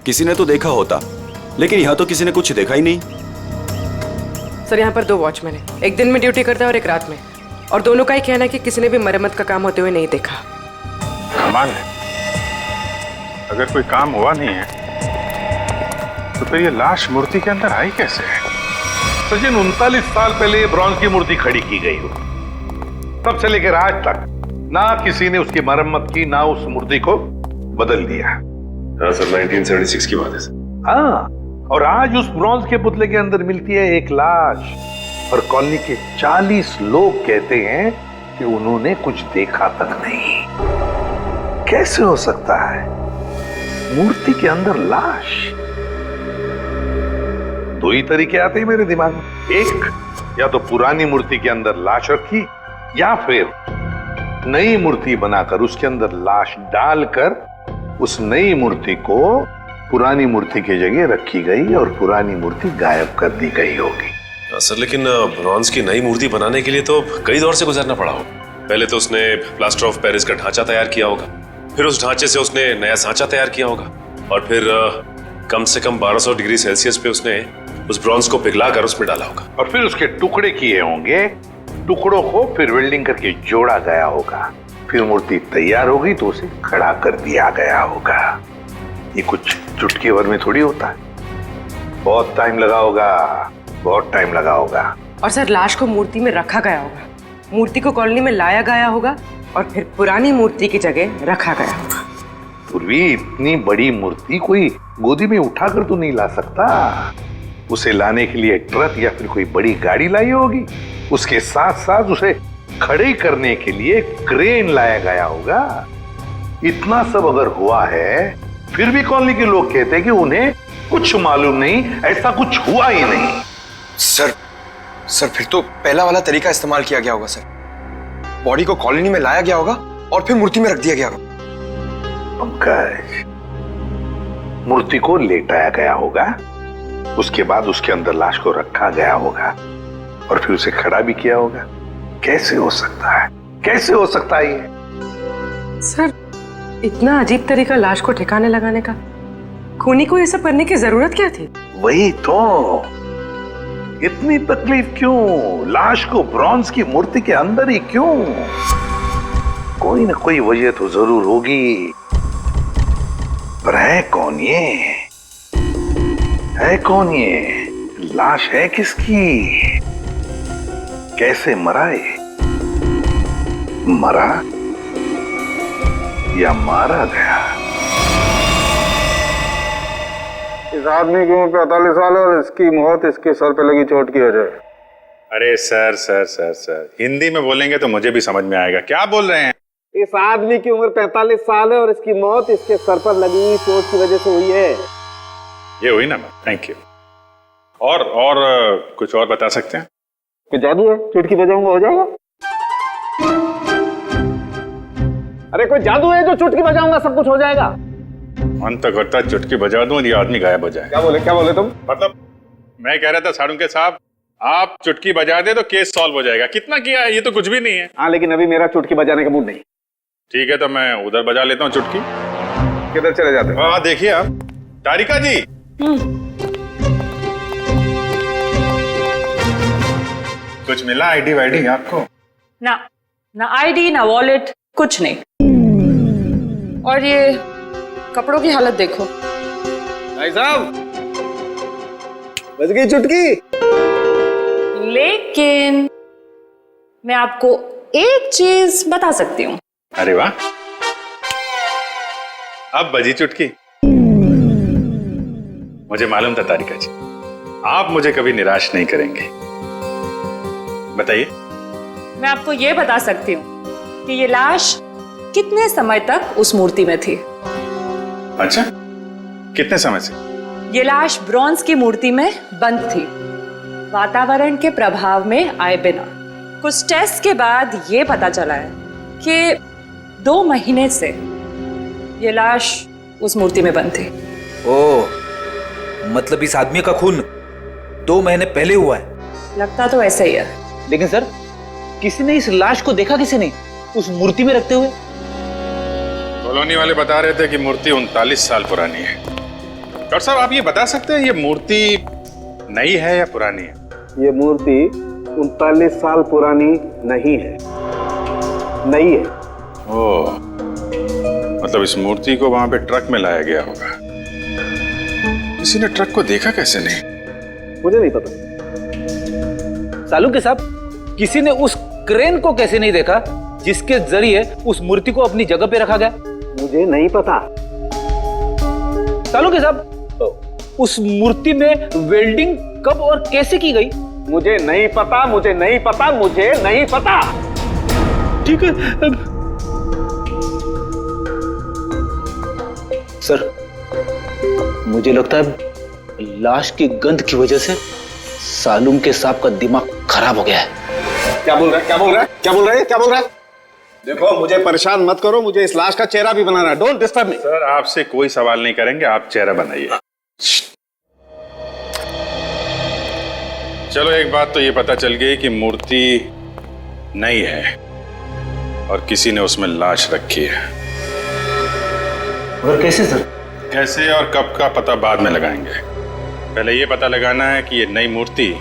किसी ने तो देखा होता, लेकिन यहाँ तो किसी ने कुछ देखा ही नहीं। सर, यहाँ पर 2 वॉचमैन हैं, एक दिन में ड्यूटी करता है और एक रात में, और दोनों का ही कहना है कि किसी ने भी मरम्मत का काम होते हुए नहीं देखा। कमाल है, अगर कोई काम हुआ नहीं है तो फिर ये लाश मूर्ति के अंदर आई कैसे है? सचिन, 39 साल पहले ये ब्रॉन्ज की मूर्ति खड़ी की गई हो, तब से लेकर आज तक ना किसी ने उसकी मरम्मत की, ना उस मूर्ति को बदल दिया। हाँ सर, 1976 की बात है सर। हाँ, और आज उस ब्रॉन्ज के पुतले के अंदर मिलती है एक लाश, और कॉलोनी के 40 लोग कहते हैं कि उन्होंने कुछ देखा तक नहीं। कैसे हो सकता है मूर्ति के अंदर लाश? 2 ही तरीके आते हैं मेरे दिमाग में। एक, या तो पुरानी मूर्ति के अंदर लाश रखी, या फिर नई मूर्ति बनाकर उसके अंदर लाश डालकर उस नई मूर्ति को पुरानी मूर्ति की जगह रखी गई और पुरानी मूर्ति गायब कर दी गई होगी। सर, लेकिन ब्रॉन्ज की नई मूर्ति बनाने के लिए तो कई दौर से गुजरना पड़ा हो। पहले तो उसने प्लास्टर ऑफ पेरिस का ढांचा तैयार किया होगा, फिर उस ढांचे से उसने नया सांचा तैयार किया होगा, और फिर कम से कम 1200 डिग्री सेल्सियस पे उसने उस ब्रॉन्ज को पिघलाकर उसमें डाला होगा, और फिर उसके टुकड़े किए होंगे। टुकड़ों को फिर वेल्डिंग करके जोड़ा गया होगा, फिर मूर्ति तैयार होगी तो उसे खड़ा कर दिया गया होगा। ये कुछ चुटकी भर में थोड़ी होता है, बहुत टाइम लगा होगा, बहुत टाइम लगा होगा। और सर, लाश को मूर्ति में रखा गया होगा, मूर्ति को कॉलोनी में लाया गया होगा, और फिर पुरानी मूर्ति की जगह रखा गया होगा। पूर्वी, इतनी बड़ी मूर्ति कोई गोदी में उठाकर तो नहीं ला सकता। उसे लाने के लिए ट्रक या फिर कोई बड़ी गाड़ी लाई होगी। उसके साथ साथ उसे खड़े करने के लिए क्रेन लाया गया होगा। इतना सब अगर हुआ है, फिर भी कॉलोनी के लोग कहते हैं कि उन्हें कुछ मालूम नहीं, ऐसा कुछ हुआ ही नहीं। सर फिर तो पहला वाला तरीका इस्तेमाल किया गया होगा सर। बॉडी को कॉलोनी में लाया गया होगा और फिर मूर्ति में रख दिया गया होगा। पंकज, मूर्ति को लेटाया गया होगा, उसके बाद उसके अंदर लाश को रखा गया होगा और फिर उसे खड़ा भी किया होगा। कैसे हो सकता है? कैसे हो सकता है ये? सर, इतना अजीब तरीका लाश को ठिकाने लगाने का, खूनी को ये सब करने की जरूरत क्या थी? वही तो, इतनी तकलीफ क्यों? लाश को ब्रॉन्ज की मूर्ति के अंदर ही क्यों? कोई ना कोई वजह तो जरूर होगी, पर है कौन ये? है कौन ये? लाश है किसकी? कैसे मरा ये? मरा या मारा गया? इस आदमी की उम्र 45 साल है और इसकी मौत इसके सर पे लगी चोट की वजह है। अरे sir sir sir sir, Hindi में बोलेंगे तो मुझे भी समझ में आएगा। क्या बोल रहे हैं? इस आदमी की उम्र 45 साल है और इसकी मौत इसके सर पर लगी चोट की वजह से हुई है। ये हुई ना? Thank you. और कुछ और बता सकते हैं? कोई जादू है? चुटकी बजाऊंगा हो जाएगा? अरे कोई जादू है जो चुटकी बजाऊंगा सब कुछ हो जाएगा? मन तो करता है चुटकी बजा दूं और ये आदमी गायब हो जाए। क्या बोले तुम? मतलब मैं कह रहा था साड़ुंके साहब, आप चुटकी बजा दे तो केस सॉल्व हो जाएगा। कितना किया है, ये तो कुछ भी नहीं है। हाँ, लेकिन अभी मेरा चुटकी बजाने का मूड नहीं। ठीक है, तो मैं उधर बजा लेता हूँ चुटकी। किधर चले जाते हो? हाँ देखिए आप, तारिका जी। कुछ मिला आईडी वाईडी आपको? ना आईडी ना वॉलेट, कुछ नहीं। और ये कपड़ों की हालत देखो। भाई साहब, बज गई चुटकी। लेकिन मैं आपको एक चीज बता सकती हूँ। अरे वाह, अब बजी चुटकी। मुझे मालूम था तारिका जी, आप मुझे कभी निराश नहीं करेंगे। बताइए। मैं आपको ये बता सकती हूँ कि ये लाश कितने समय तक उस मूर्ति में थी। अच्छा, कितने समय से? ये लाश ब्रॉन्ज की मूर्ति में बंद थी, वातावरण के प्रभाव में आए बिना। कुछ टेस्ट के बाद ये पता चला है कि 2 महीने से ये लाश उस मूर्ति में बंद थी। ओह, मतलब इस आदमी का खून 2 महीने पहले हुआ है। लगता तो ऐसा ही है। लेकिन सर, किसी ने इस लाश को देखा किसी ने उस मूर्ति में रखते हुए? कॉलोनी वाले बता रहे थे कि मूर्ति 39 साल पुरानी है। डॉक्टर साहब, आप ये बता सकते हैं ये मूर्ति नई है या पुरानी है? ये मूर्ति 39 साल पुरानी नहीं है, नई है। ओह, मतलब इस मूर्ति को वहां पे ट्रक में लाया गया होगा। किसी ने ट्रक को देखा कैसे नहीं? मुझे नहीं पता। सालू के साहब, किसी ने उस क्रेन को कैसे नहीं देखा जिसके जरिए उस मूर्ति को अपनी जगह पे रखा गया? मुझे नहीं पता। सालू के साहब, उस मूर्ति में वेल्डिंग कब और कैसे की गई? मुझे नहीं पता, मुझे नहीं पता, मुझे नहीं पता। ठीक है सर, मुझे लगता है लाश की गंध की वजह से सालूम के साहब का दिमाग खराब हो गया है। क्या बोल रहा है? क्या बोल रहा है? क्या बोल रहा है? क्या बोल रहा है? देखो, मुझे परेशान मत करो, मुझे इस लाश का चेहरा भी बनाना है। Don't disturb me. सर, आपसे कोई सवाल नहीं करेंगे, आप चेहरा बनाइए। चलो, एक बात तो ये पता चल गई कि मूर्ति नई है और किसी ने उसमें लाश रखी है। मगर कैसे सर? कैसे और कब का पता बाद में लगाएंगे। पहले ये पता लगाना है कि ये नई मूर्ति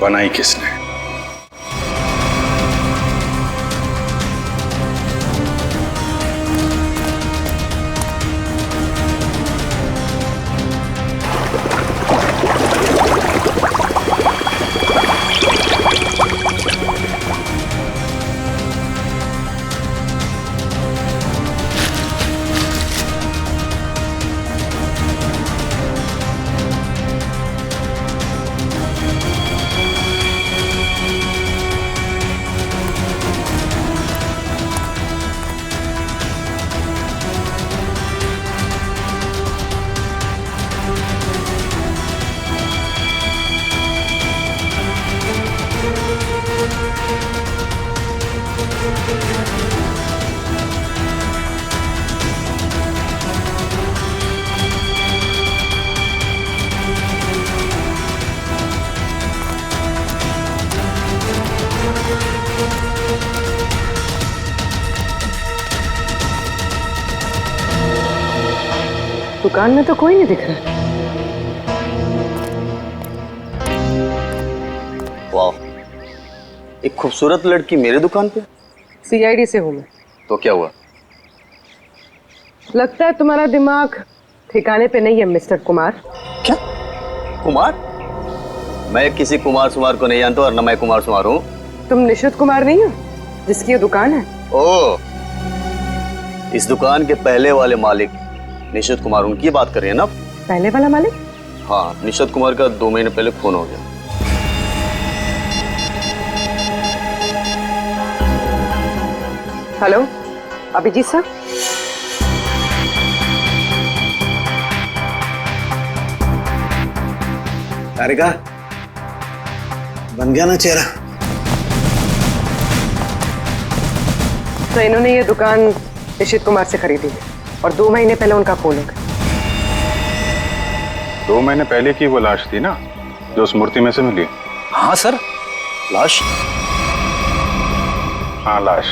बनाई किसने। दुकान में तो कोई नहीं दिख रहा। वाह, एक खूबसूरत लड़की मेरे दुकान पे। सीआईडी से हूँ मैं। तो क्या हुआ? लगता है तुम्हारा दिमाग ठिकाने पे नहीं है मिस्टर कुमार। क्या? कुमार? मैं किसी कुमार सुमार को नहीं जानता और न मैं कुमार सुमार हूँ। तुम निशित कुमार नहीं हो जिसकी ये दुकान है? ओह, इस दुकान के पहले वाले मालिक निशित कुमार, उनकी बात कर रहे हैं ना? पहले वाला मालिक? हाँ, निशित कुमार का 2 महीने पहले खून हो गया। हेलो, अभिजीत साहब। तारिका, बन गया ना चेहरा? तो इन्होंने ये दुकान निशित कुमार से खरीदी है और 2 महीने पहले उनका खून हो गया। 2 महीने पहले की वो लाश थी ना जो उस मूर्ति में से मिली? हाँ सर, लाश। हाँ लाश।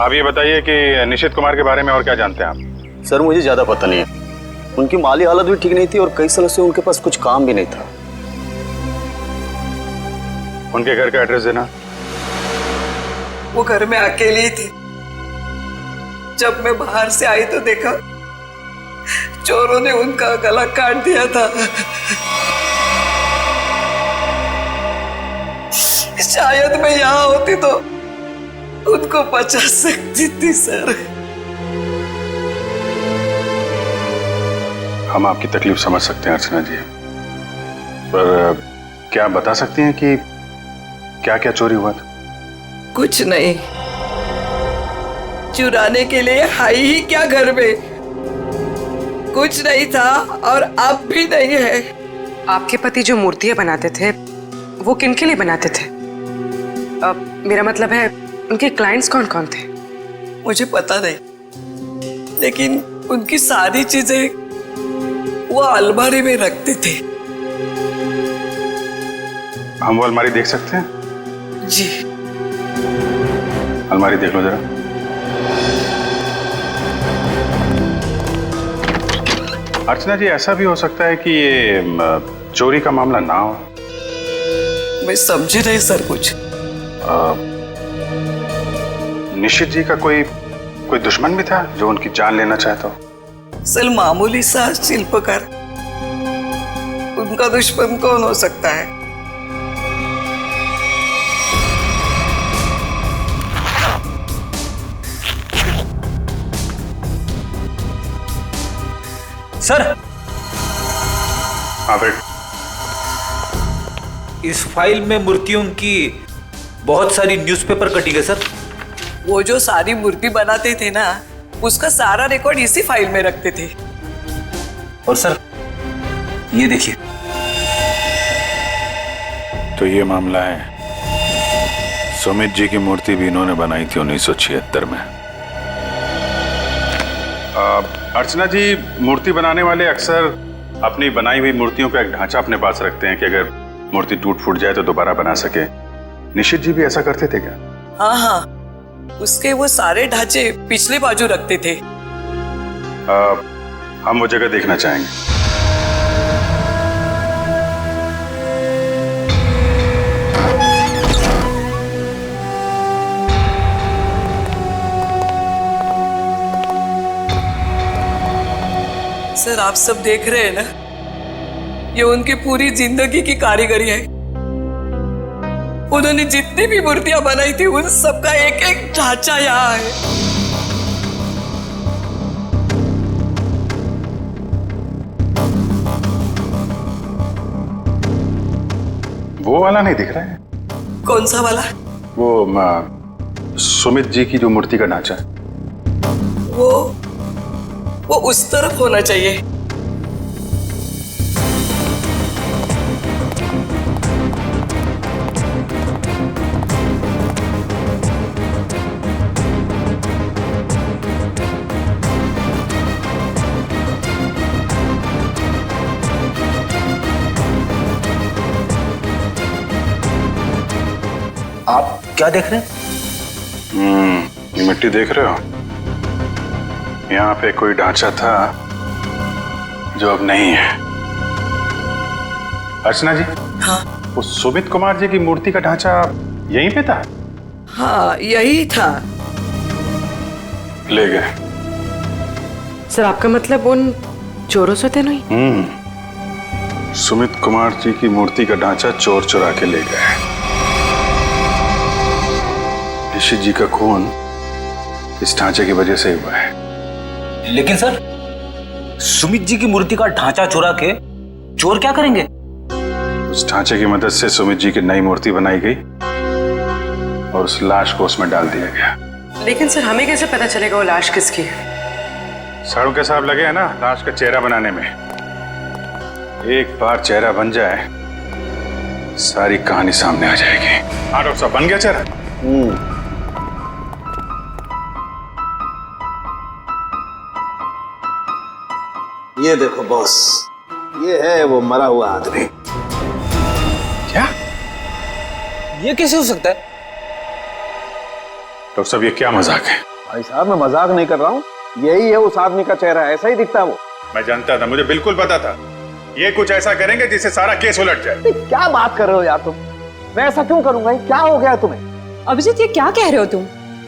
आप ये बताइए कि निशित कुमार के बारे में और क्या जानते हैं आप? सर मुझे ज्यादा पता नहीं है। उनकी माली हालत भी ठीक नहीं थी और कई सालों से उनके पास कुछ काम भी नहीं था। उनके घर का एड्रेस देना। वो घर में अकेली ही थी। जब मैं बाहर से आई तो देखा चोरों ने उनका गला काट दिया था। शायद मैं यहाँ होती तो उनको बचा सकती थी सर। हम आपकी तकलीफ समझ सकते हैं अर्चना जी, पर क्या आप बता सकती हैं कि क्या क्या चोरी हुआ था? कुछ नहीं, चुराने के लिए है ही क्या घर में? कुछ नहीं था और अब भी नहीं है। आपके पति जो मूर्तियां बनाते थे वो किनके लिए बनाते थे? मेरा मतलब है उनके क्लाइंट्स कौन कौन थे? मुझे पता नहीं, लेकिन उनकी सारी चीजें वो अलमारी में रखते थे। हम वो अलमारी देख सकते हैं? जी। अलमारी देख लो जरा। अर्चना जी, ऐसा भी हो सकता है कि ये चोरी का मामला ना हो। मैं समझी नहीं सर कुछ। निशित जी का कोई दुश्मन भी था जो उनकी जान लेना चाहता हो? सर मामूली सा शिल्पकार, उनका दुश्मन कौन हो सकता है? सर, हाँ बेट। इस फाइल में मूर्तियों की बहुत सारी न्यूज़पेपर कटी है सर। वो जो सारी मूर्ति बनाते थे ना, उसका सारा रिकॉर्ड इसी फाइल में रखते थे। और सर ये देखिए। तो ये मामला है, सुमित जी की मूर्ति भी इन्होंने बनाई थी 1976 में। अर्चना जी, मूर्ति बनाने वाले अक्सर अपनी बनाई हुई मूर्तियों का एक ढांचा अपने पास रखते हैं कि अगर मूर्ति टूट फूट जाए तो दोबारा बना सके। निशित जी भी ऐसा करते थे क्या? हाँ हाँ, उसके वो सारे ढांचे पिछले बाजू रखते थे। हम वो जगह देखना चाहेंगे। सर आप सब देख रहे हैं ना, ये उनकी पूरी जिंदगी की कारीगरी है। उन्होंने जितनी भी मूर्तियां बनाई थी उन सबका एक एक ढांचा यहाँ है। वो वाला नहीं दिख रहा है? कौन सा वाला? वो सुमित जी की जो मूर्ति का ढांचा है, वो उस तरफ होना चाहिए। आप क्या देख रहे हैं? ये मिट्टी देख रहे हो? यहाँ पे कोई ढांचा था जो अब नहीं है। अर्चना जी, हाँ? वो सुमित कुमार जी की मूर्ति का ढांचा यहीं पे था? हाँ यही था। ले गए। सर आपका मतलब उन चोरों से थे नहीं? सुमित कुमार जी की मूर्ति का ढांचा चोर चुरा के ले गए। निशित जी का खून इस ढांचे की वजह से हुआ है। लेकिन सर, सुमित जी की मूर्ति का ढांचा चुरा के चोर क्या करेंगे? उस ढांचे की मदद से सुमित जी की नई मूर्ति बनाई गई और उस लाश को उसमें डाल दिया गया। लेकिन सर हमें कैसे पता चलेगा वो लाश किसकी है? साड़ू के साहब लगे हैं ना लाश का चेहरा बनाने में। एक बार चेहरा बन जाए सारी कहानी सामने आ जाएगी। हाँ डॉक्टर साहब, बन गया चेहरा? ये देखो बॉस, ये है वो मरा हुआ आदमी। क्या? ये कैसे हो सकता है? डॉक्टर साहब ये क्या मजाक है? भाई साहब मैं मजाक नहीं कर रहा हूँ, यही है उस आदमी का चेहरा, ऐसा ही दिखता है वो। मैं जानता था, मुझे बिल्कुल पता था ये कुछ ऐसा करेंगे जिससे सारा केस उलट जाए। क्या बात कर रहे हो यार तुम? मैं ऐसा क्यों करूंगा? क्या हो गया तुम्हें? अभिजीत ये क्या कह रहे हो तुम?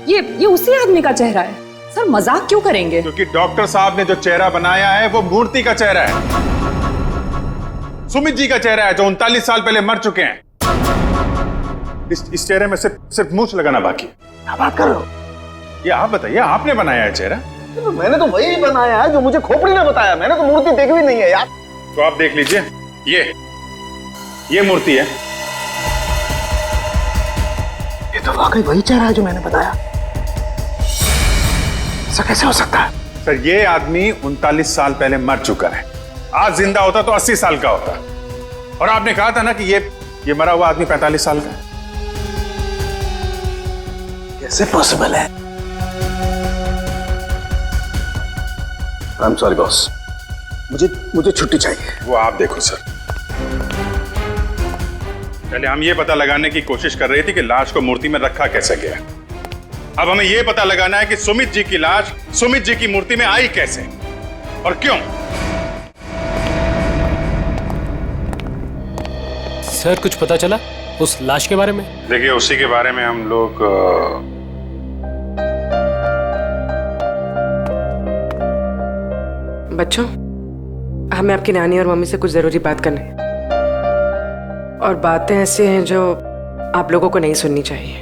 ये उसी आदमी का चेहरा है सर, मजाक क्यों करेंगे? क्योंकि डॉक्टर साहब ने जो चेहरा बनाया है वो मूर्ति का चेहरा है, सुमित जी का चेहरा है जो 39 साल पहले मर चुके हैं। इस चेहरे में सिर्फ मूंछ लगाना बाकी। क्या बात कर रहे हो? ये आप बताइए, आपने बनाया है चेहरा? तो मैंने तो वही बनाया है जो मुझे खोपड़ी ने बताया, मैंने तो मूर्ति देखी भी नहीं है यार। तो आप देख लीजिए, ये मूर्ति है। ये तो वाकई वही चेहरा है जो मैंने बताया। ऐसा कैसे हो सकता है? सर ये आदमी 39 साल पहले मर चुका है, आज जिंदा होता तो 80 साल का होता। और आपने कहा था ना कि ये मरा हुआ आदमी 45 साल का है। कैसे पॉसिबल है? आई एम सॉरी बॉस, मुझे छुट्टी चाहिए। वो आप देखो सर, पहले हम ये पता लगाने की कोशिश कर रहे थे कि लाश को मूर्ति में रखा कैसे गया। अब हमें ये पता लगाना है कि सुमित जी की लाश सुमित जी की मूर्ति में आई कैसे और क्यों। सर कुछ पता चला उस लाश के बारे में? देखिए उसी के बारे में हम लोग बच्चों, हमें आपकी नानी और मम्मी से कुछ जरूरी बात करनी है, और बातें ऐसी हैं जो आप लोगों को नहीं सुननी चाहिए,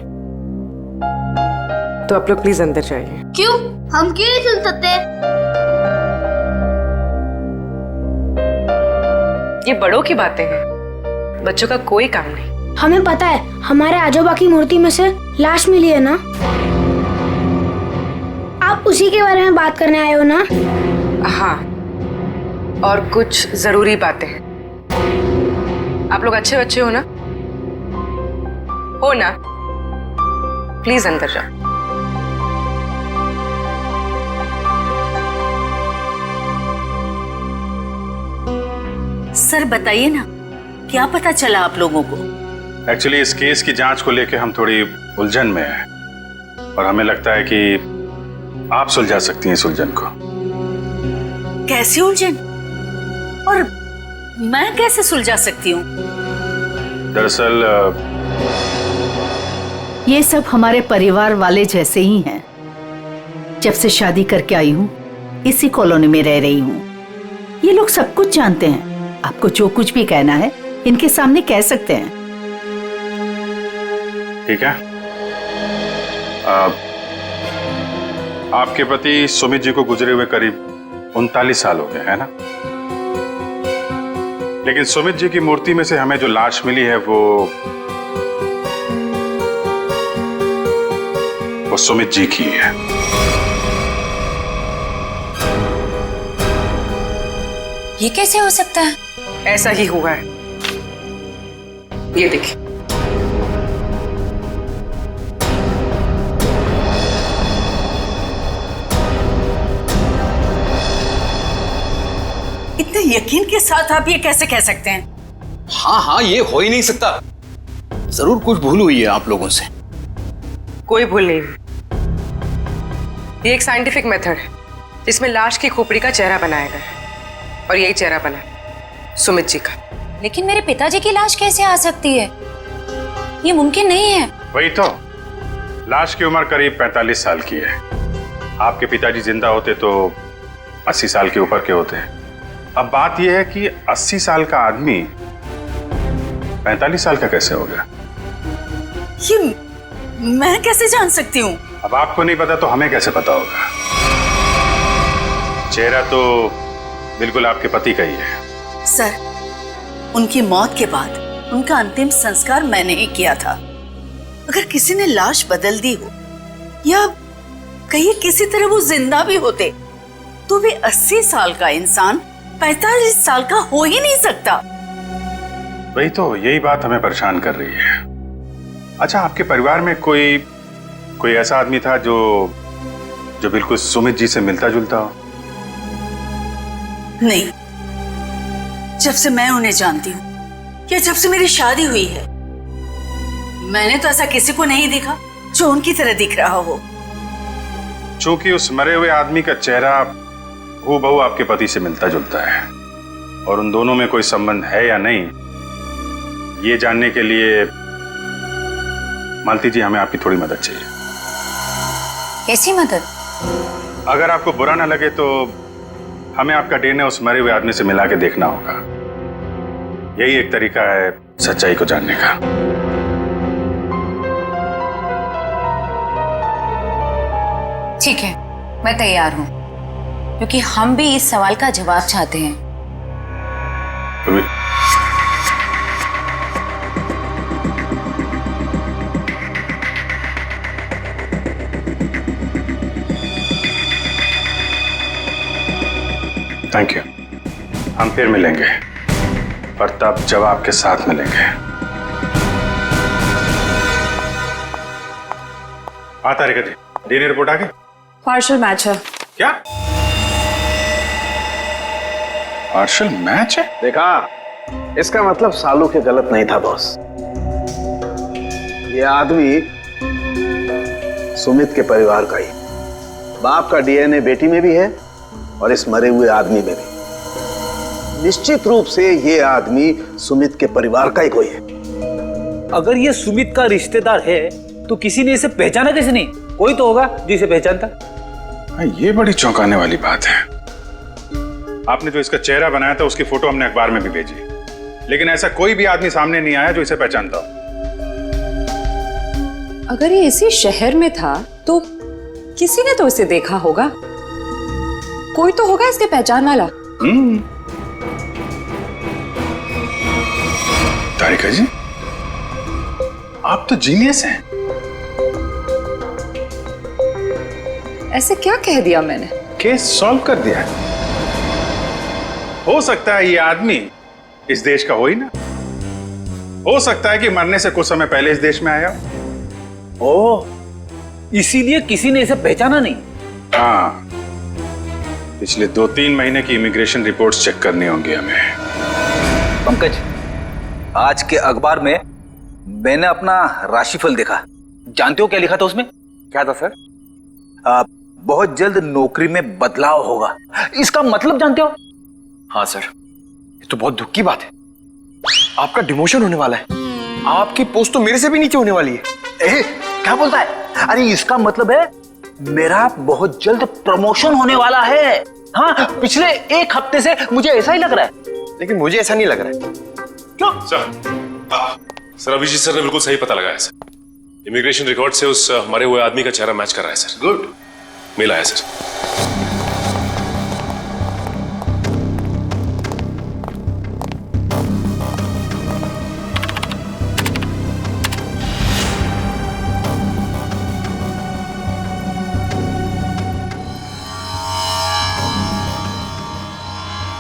तो आप लोग प्लीज अंदर जाइए। क्यों? हम क्यों नहीं सुन सकते? ये बड़ों की बातें हैं, बच्चों का कोई काम नहीं। हमें पता है, हमारे आजोबा की मूर्ति में से लाश मिली है ना। आप उसी के बारे में बात करने आए हो ना? हाँ, और कुछ जरूरी बातें हैं। आप लोग अच्छे बच्चे हो ना? हो ना? प्लीज अंदर जाओ। सर बताइए ना, क्या पता चला आप लोगों को? एक्चुअली इस केस की जांच को लेकर हम थोड़ी उलझन में हैं और हमें लगता है कि आप सुलझा सकती हैं इस उलझन को। कैसी उलझन? और मैं कैसे सुलझा सकती हूँ? दरअसल ये सब हमारे परिवार वाले जैसे ही हैं। जब से शादी करके आई हूँ इसी कॉलोनी में रह रही हूँ। ये लोग सब कुछ जानते हैं। आपको जो कुछ भी कहना है इनके सामने कह सकते हैं। ठीक है, आपके पति सुमित जी को गुजरे हुए करीब 39 साल हो गए है ना? लेकिन सुमित जी की मूर्ति में से हमें जो लाश मिली है वो सुमित जी की है। ये कैसे हो सकता है? ऐसा ही हुआ है, ये देखिए। इतने यकीन के साथ आप ये कैसे कह सकते हैं? हाँ, ये हो ही नहीं सकता। जरूर कुछ भूल हुई है आप लोगों से। कोई भूल नहीं हुई। ये एक साइंटिफिक मेथड है जिसमें लाश की खोपड़ी का चेहरा बनाया गया है, और यही चेहरा बना है सुमित जी का। लेकिन मेरे पिताजी की लाश कैसे आ सकती है? ये मुमकिन नहीं है। वही तो, लाश की उम्र करीब 45 साल की है। आपके पिताजी जिंदा होते तो 80 साल के ऊपर के होते हैं। अब बात यह है कि 80 साल का आदमी 45 साल का कैसे हो गया? ये मैं कैसे जान सकती हूँ? अब आपको नहीं पता तो हमें कैसे पता होगा? चेहरा तो बिल्कुल आपके पति का ही है। सर, उनकी मौत के बाद उनका अंतिम संस्कार मैंने ही किया था। अगर किसी ने लाश बदल दी हो या कहीं किसी तरह वो जिंदा भी होते तो भी 80 साल का इंसान 45 साल का हो ही नहीं सकता। वही तो, यही बात हमें परेशान कर रही है। अच्छा, आपके परिवार में कोई ऐसा आदमी था जो बिल्कुल सुमित जी से मिलता जुलता हो? नहीं, जब से मैं उन्हें जानती हूँ या जब से मेरी शादी हुई है मैंने तो ऐसा किसी को नहीं देखा जो उनकी तरह दिख रहा हो। चूंकि उस मरे हुए आदमी का चेहरा हूबहू आपके पति से मिलता जुलता है और उन दोनों में कोई संबंध है या नहीं, ये जानने के लिए मालती जी हमें आपकी थोड़ी मदद चाहिए। कैसी मदद? अगर आपको बुरा ना लगे तो हमें आपका डीएनए उस मरे हुए आदमी से मिला के देखना होगा। यही एक तरीका है सच्चाई को जानने का। ठीक है, मैं तैयार हूं, क्योंकि हम भी इस सवाल का जवाब चाहते हैं। Thank you. हम फिर मिलेंगे, पर तब जब आपके साथ मिलेंगे। आता रेखा जी, डीएनए रिपोर्ट आ गई? पार्शियल मैच है। क्या पार्शियल मैच है? देखा, इसका मतलब सालू के गलत नहीं था बॉस। ये आदमी सुमित के परिवार का ही। बाप का डीएनए बेटी में भी है और इस मरे हुए आदमी में भी। निश्चित रूप से ये आदमी सुमित के परिवार का ही कोई है। अगर ये सुमित का रिश्तेदार है तो किसी ने इसे पहचाना कैसे नहीं? कोई तो होगा जिसे पहचानता। ये बड़ी चौंकाने वाली बात है। आपने जो इसका चेहरा बनाया था उसकी फोटो हमने अखबार में भी भेजी, लेकिन ऐसा कोई भी आदमी सामने नहीं आया जो इसे पहचानता हो। अगर ये इसी शहर में था तो किसी ने तो इसे देखा होगा। कोई तो होगा इसके पहचान वाला। तारिका जी, आप तो जीनियस हैं। ऐसे क्या कह दिया मैंने? केस सॉल्व कर दिया। हो सकता है ये आदमी इस देश का हो ही ना। हो सकता है कि मरने से कुछ समय पहले इस देश में आया हो। ओह, इसीलिए किसी ने इसे पहचाना नहीं। हाँ, पिछले 2-3 महीने की इमिग्रेशन रिपोर्ट्स चेक करनी होंगी हमें। पंकज, आज के अखबार में मैंने अपना राशिफल देखा। जानते हो क्या लिखा था उसमें? क्या था सर? बहुत जल्द नौकरी में बदलाव होगा। इसका मतलब जानते हो? हाँ सर, ये तो बहुत दुख की बात है। आपका डिमोशन होने वाला है। आपकी पोस्ट तो मेरे से भी नीचे होने वाली है। क्या बोलता है? अरे इसका मतलब है मेरा बहुत जल्द प्रमोशन होने वाला है। हाँ, पिछले 1 हफ्ते से मुझे ऐसा ही लग रहा है। लेकिन मुझे ऐसा नहीं लग रहा है। क्यों? सर अभिजीत सर ने बिल्कुल सही पता लगाया सर। इमिग्रेशन रिकॉर्ड से उस मरे हुए आदमी का चेहरा मैच कर रहा है सर। गुड, मिला है सर।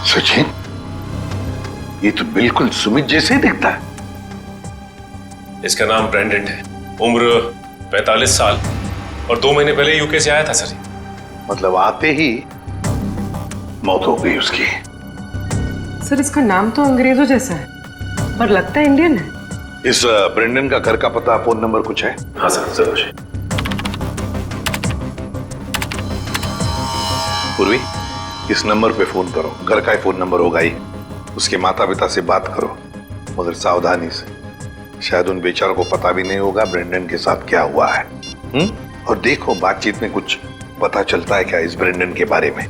सचिन, ये तो बिल्कुल सुमित जैसे ही दिखता है। इसका नाम ब्रेंडन है, उम्र 45 साल और 2 महीने पहले यूके से आया था सर। मतलब आते ही मौत हो गई उसकी। सर, इसका नाम तो अंग्रेजों जैसा है पर लगता है इंडियन है। इस ब्रेंडन का घर का पता, फोन नंबर कुछ है? हाँ सर, जरूर। पूर्वी, इस नंबर पे फोन करो। घर का ही फोन नंबर होगा ही। उसके माता पिता से बात करो, मगर सावधानी से। शायद उन बेचारों को पता भी नहीं होगा ब्रेंडन के साथ क्या हुआ है। और देखो बातचीत में कुछ पता चलता है क्या इस ब्रेंडन के बारे में।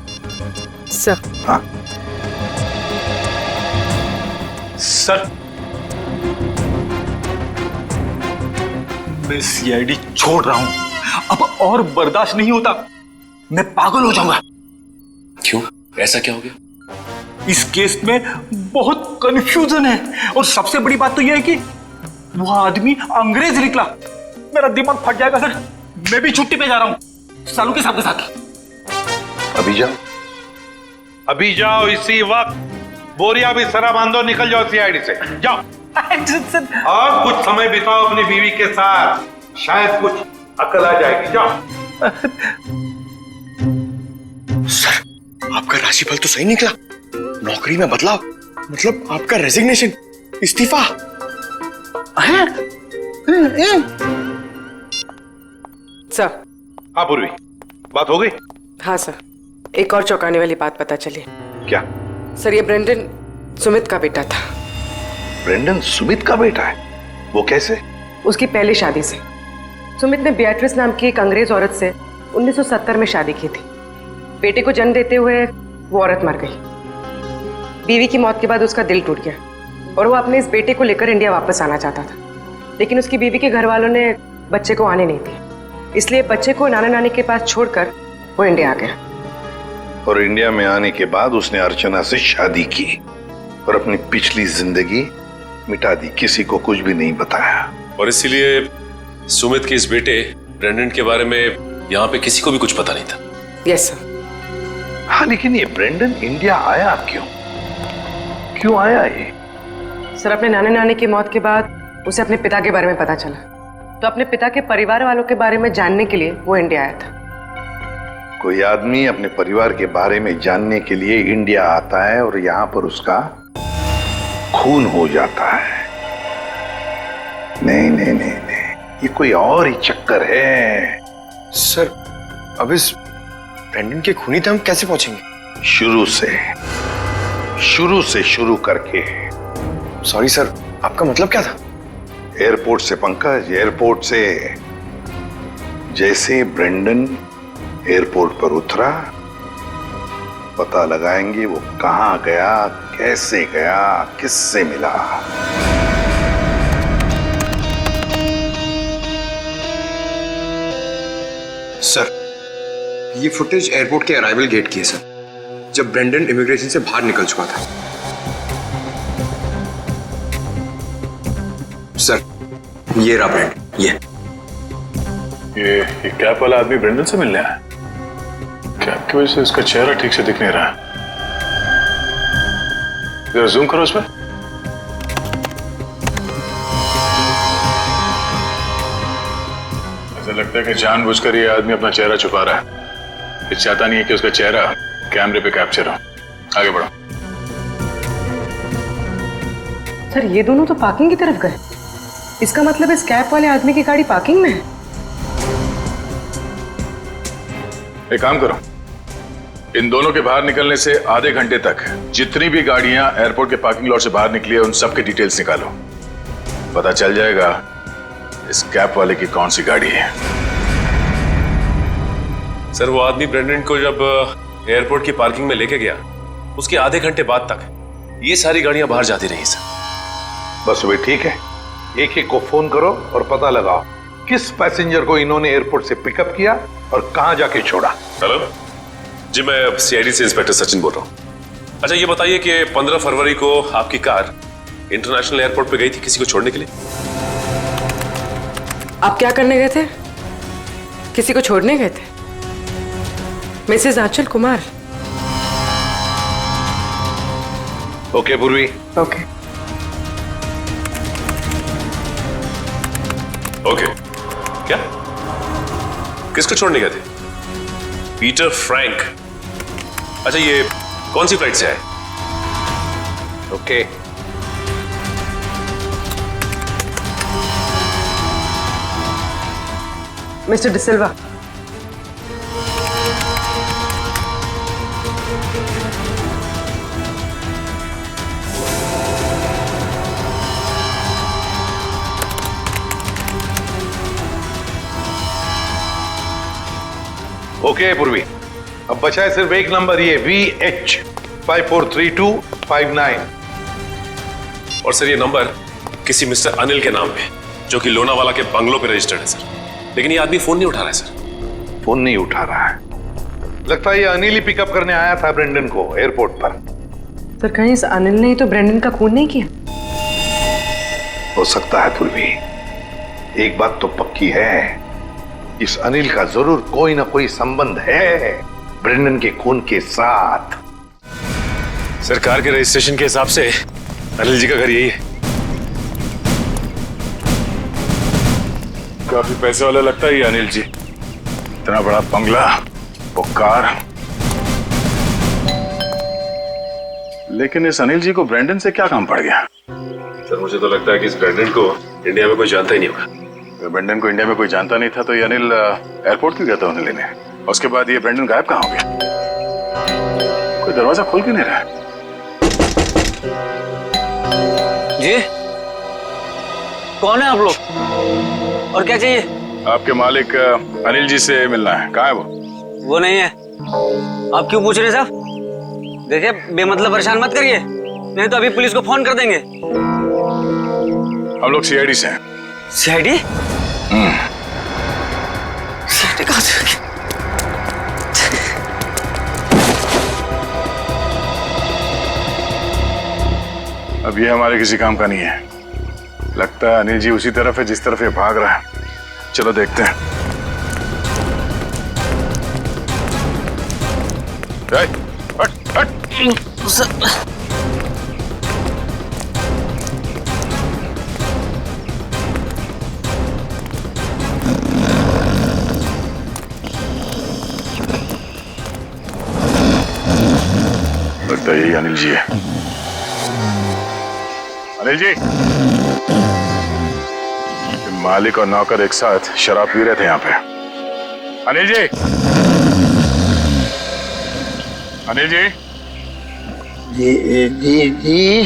सर। हाँ सर, मैं सीआईडी छोड़ रहा हूं। अब और बर्दाश्त नहीं होता। मैं पागल हो जाऊंगा। क्यों? ऐसा क्या हो गया? इस केस में बहुत कंफ्यूजन है और सबसे बड़ी बात तो यह है कि वो आदमी अंग्रेज निकला। मेरा दिमाग फट जाएगा सर। मैं भी छुट्टी पे जा रहा हूं सालू के साहब के साथ। अभी जाओ, अभी जाओ, इसी वक्त बोरिया भी सरा बांधो, निकल जाओ सीआईडी से। जाओ और कुछ समय बिताओ अपनी बीवी के साथ, शायद कुछ अकल आ जाएगी। जाओ। सर, आपका राशिफल तो सही निकला। नौकरी में बदलाव मतलब आपका रेजिग्नेशन, इस्तीफा है। सर। हाँ पूर्वी, बात हो गई? हाँ सर, एक और चौंकाने वाली बात पता चली। क्या? सर, ये ब्रेंडन सुमित का बेटा था। ब्रेंडन सुमित का बेटा है? वो कैसे? उसकी पहली शादी से। सुमित ने बियाट्रिस नाम की एक अंग्रेज औरत से 1970 में शादी की थी। बेटे को जन्म देते हुए वो औरत मर गई। बीवी की मौत के बाद उसका दिल टूट गया और वो अपने इस बेटे को लेकर इंडिया वापस आना चाहता था, लेकिन उसकी बीवी के घर वालों ने बच्चे को आने नहीं दिया। इसलिए बच्चे को नाना नानी के पास छोड़कर वो इंडिया आ गया। और इंडिया में आने के बाद उसने अर्चना से शादी की और अपनी पिछली जिंदगी मिटा दी, किसी को कुछ भी नहीं बताया। और इसीलिए सुमित के इस बेटे ब्रेंडन के बारे में यहाँ पे किसी को भी कुछ पता नहीं था। Yes sir. हाँ, लेकिन ये ब्रेंडन इंडिया आया क्यों आया ये? सर, अपने नाना नानी की मौत के बाद उसे अपने पिता के बारे में पता चला, तो अपने पिता के परिवार वालों के बारे में जानने के लिए वो इंडिया आया था। कोई आदमी अपने परिवार के बारे में जानने के लिए इंडिया आता है और यहाँ पर उसका खून हो जाता है। नहीं नहीं नहीं नहीं, ये कोई और ही चक्कर है। सर, अब इस ब्रेंडन के खूनी तक हम कैसे पहुंचेंगे? शुरू से शुरू करके। सॉरी सर, आपका मतलब क्या था? एयरपोर्ट से पंकज, एयरपोर्ट से। जैसे ब्रेंडन एयरपोर्ट पर उतरा, पता लगाएंगे वो कहां गया, कैसे गया, किससे मिला। सर, ये फुटेज एयरपोर्ट के अराइवल गेट की है सर, जब ब्रेंडन इमिग्रेशन से बाहर निकल चुका था। सर, ये रहा ब्रेंडन, ये कैप वाला आदमी ब्रेंडन से मिलने आया? कैप की वजह से उसका चेहरा ठीक से दिख नहीं रहा। जरा जूम करो उसमें। ऐसा लगता है कि जानबूझकर ये आदमी अपना चेहरा छुपा रहा है। ये चाहता नहीं है कि उसका चेहरा कैमरे पे कैप्चर हो। आगे बढ़ो। सर, ये दोनों तो पार्किंग की तरफ गए। इसका मतलब इस कैप वाले आदमी की गाड़ी पार्किंग में है। एक काम करो, इन दोनों के बाहर निकलने से आधे घंटे तक जितनी भी गाड़ियां एयरपोर्ट के पार्किंग लॉट से बाहर निकली है उन सब के डिटेल्स निकालो। पता चल जाएगा इस कैप वाले की कौन सी गाड़ी है। सर, वो आदमी ब्रेंडन को जब एयरपोर्ट की पार्किंग में लेके गया, उसके आधे घंटे बाद तक ये सारी गाड़ियां बाहर जाती रही सर। बस वे ठीक है, एक एक को फोन करो और पता लगाओ किस पैसेंजर को इन्होंने एयरपोर्ट से पिकअप किया और कहां जाके छोड़ा। हेलो जी, मैं सीआईडी से इंस्पेक्टर सचिन बोल रहा हूँ। अच्छा, ये बताइए कि 15 फरवरी को आपकी कार इंटरनेशनल एयरपोर्ट पे गई थी किसी को छोड़ने के लिए? आप क्या करने गए थे? किसी को छोड़ने गए थे? मिसेस आंचल कुमार। ओके पूर्वी। Okay okay. क्या? किसको छोड़ने गए थे? Peter Frank. अच्छा, ये कौन सी फ्लाइट से आए? ओके। मिस्टर डिसिल्वा, ओके पूर्वी, अब बचा है सिर्फ एक नंबर, ये VH 543259। और सर, ये नंबर किसी मिस्टर अनिल के नाम पे, जो कि लोनावाला के बंगलो पे रजिस्टर्ड है सर। लेकिन ये आदमी फोन नहीं उठा रहा है सर। फोन नहीं उठा रहा है? लगता है ये अनिल ही पिकअप करने आया था ब्रेंडन को एयरपोर्ट पर। सर, कहीं इस अनिल ने तो ब्रेंडन का खून नहीं किया? हो सकता है पूर्वी, एक बात तो पक्की है, इस अनिल का जरूर कोई ना कोई संबंध है ब्रेंडन के खून के साथ। सरकार के रजिस्ट्रेशन के हिसाब से अनिल जी का घर यही है। काफी पैसे वाला लगता है ये अनिल जी। इतना बड़ा बंगला, वो कार। लेकिन इस अनिल जी को ब्रेंडन से क्या काम पड़ गया? सर, मुझे तो लगता है कि इस ब्रेंडन को इंडिया में कोई जानता ही नहीं होगा। ब्रेंडन को इंडिया में कोई जानता नहीं था तो ये अनिल एयरपोर्ट क्यों गया था उन्हें लेने? उसके बाद ये ब्रेंडन गायब कहाँ हो गया? कोई दरवाजा खोल क्यों नहीं रहा? जी, कौन है आप लोग और क्या चाहिए? आपके मालिक अनिल जी से मिलना है। कहाँ है वो? वो नहीं है। आप क्यों पूछ रहे साहब? देखिए, बेमतलब परेशान मत करिए, नहीं तो अभी पुलिस को फोन कर देंगे। हम लोग सीआईडी से हैं। सीआईडी? सीआईडी कहाँ से? अब ये हमारे किसी काम का नहीं है। लगता है अनिल जी उसी तरफ है जिस तरफ ये भाग रहा है। चलो देखते हैं। हट, हट। लगता है यही अनिल जी है। अनिल जी, मालिक और नौकर एक साथ शराब पी रहे थे यहाँ पे। अनिल जी, अनिल जी, जी।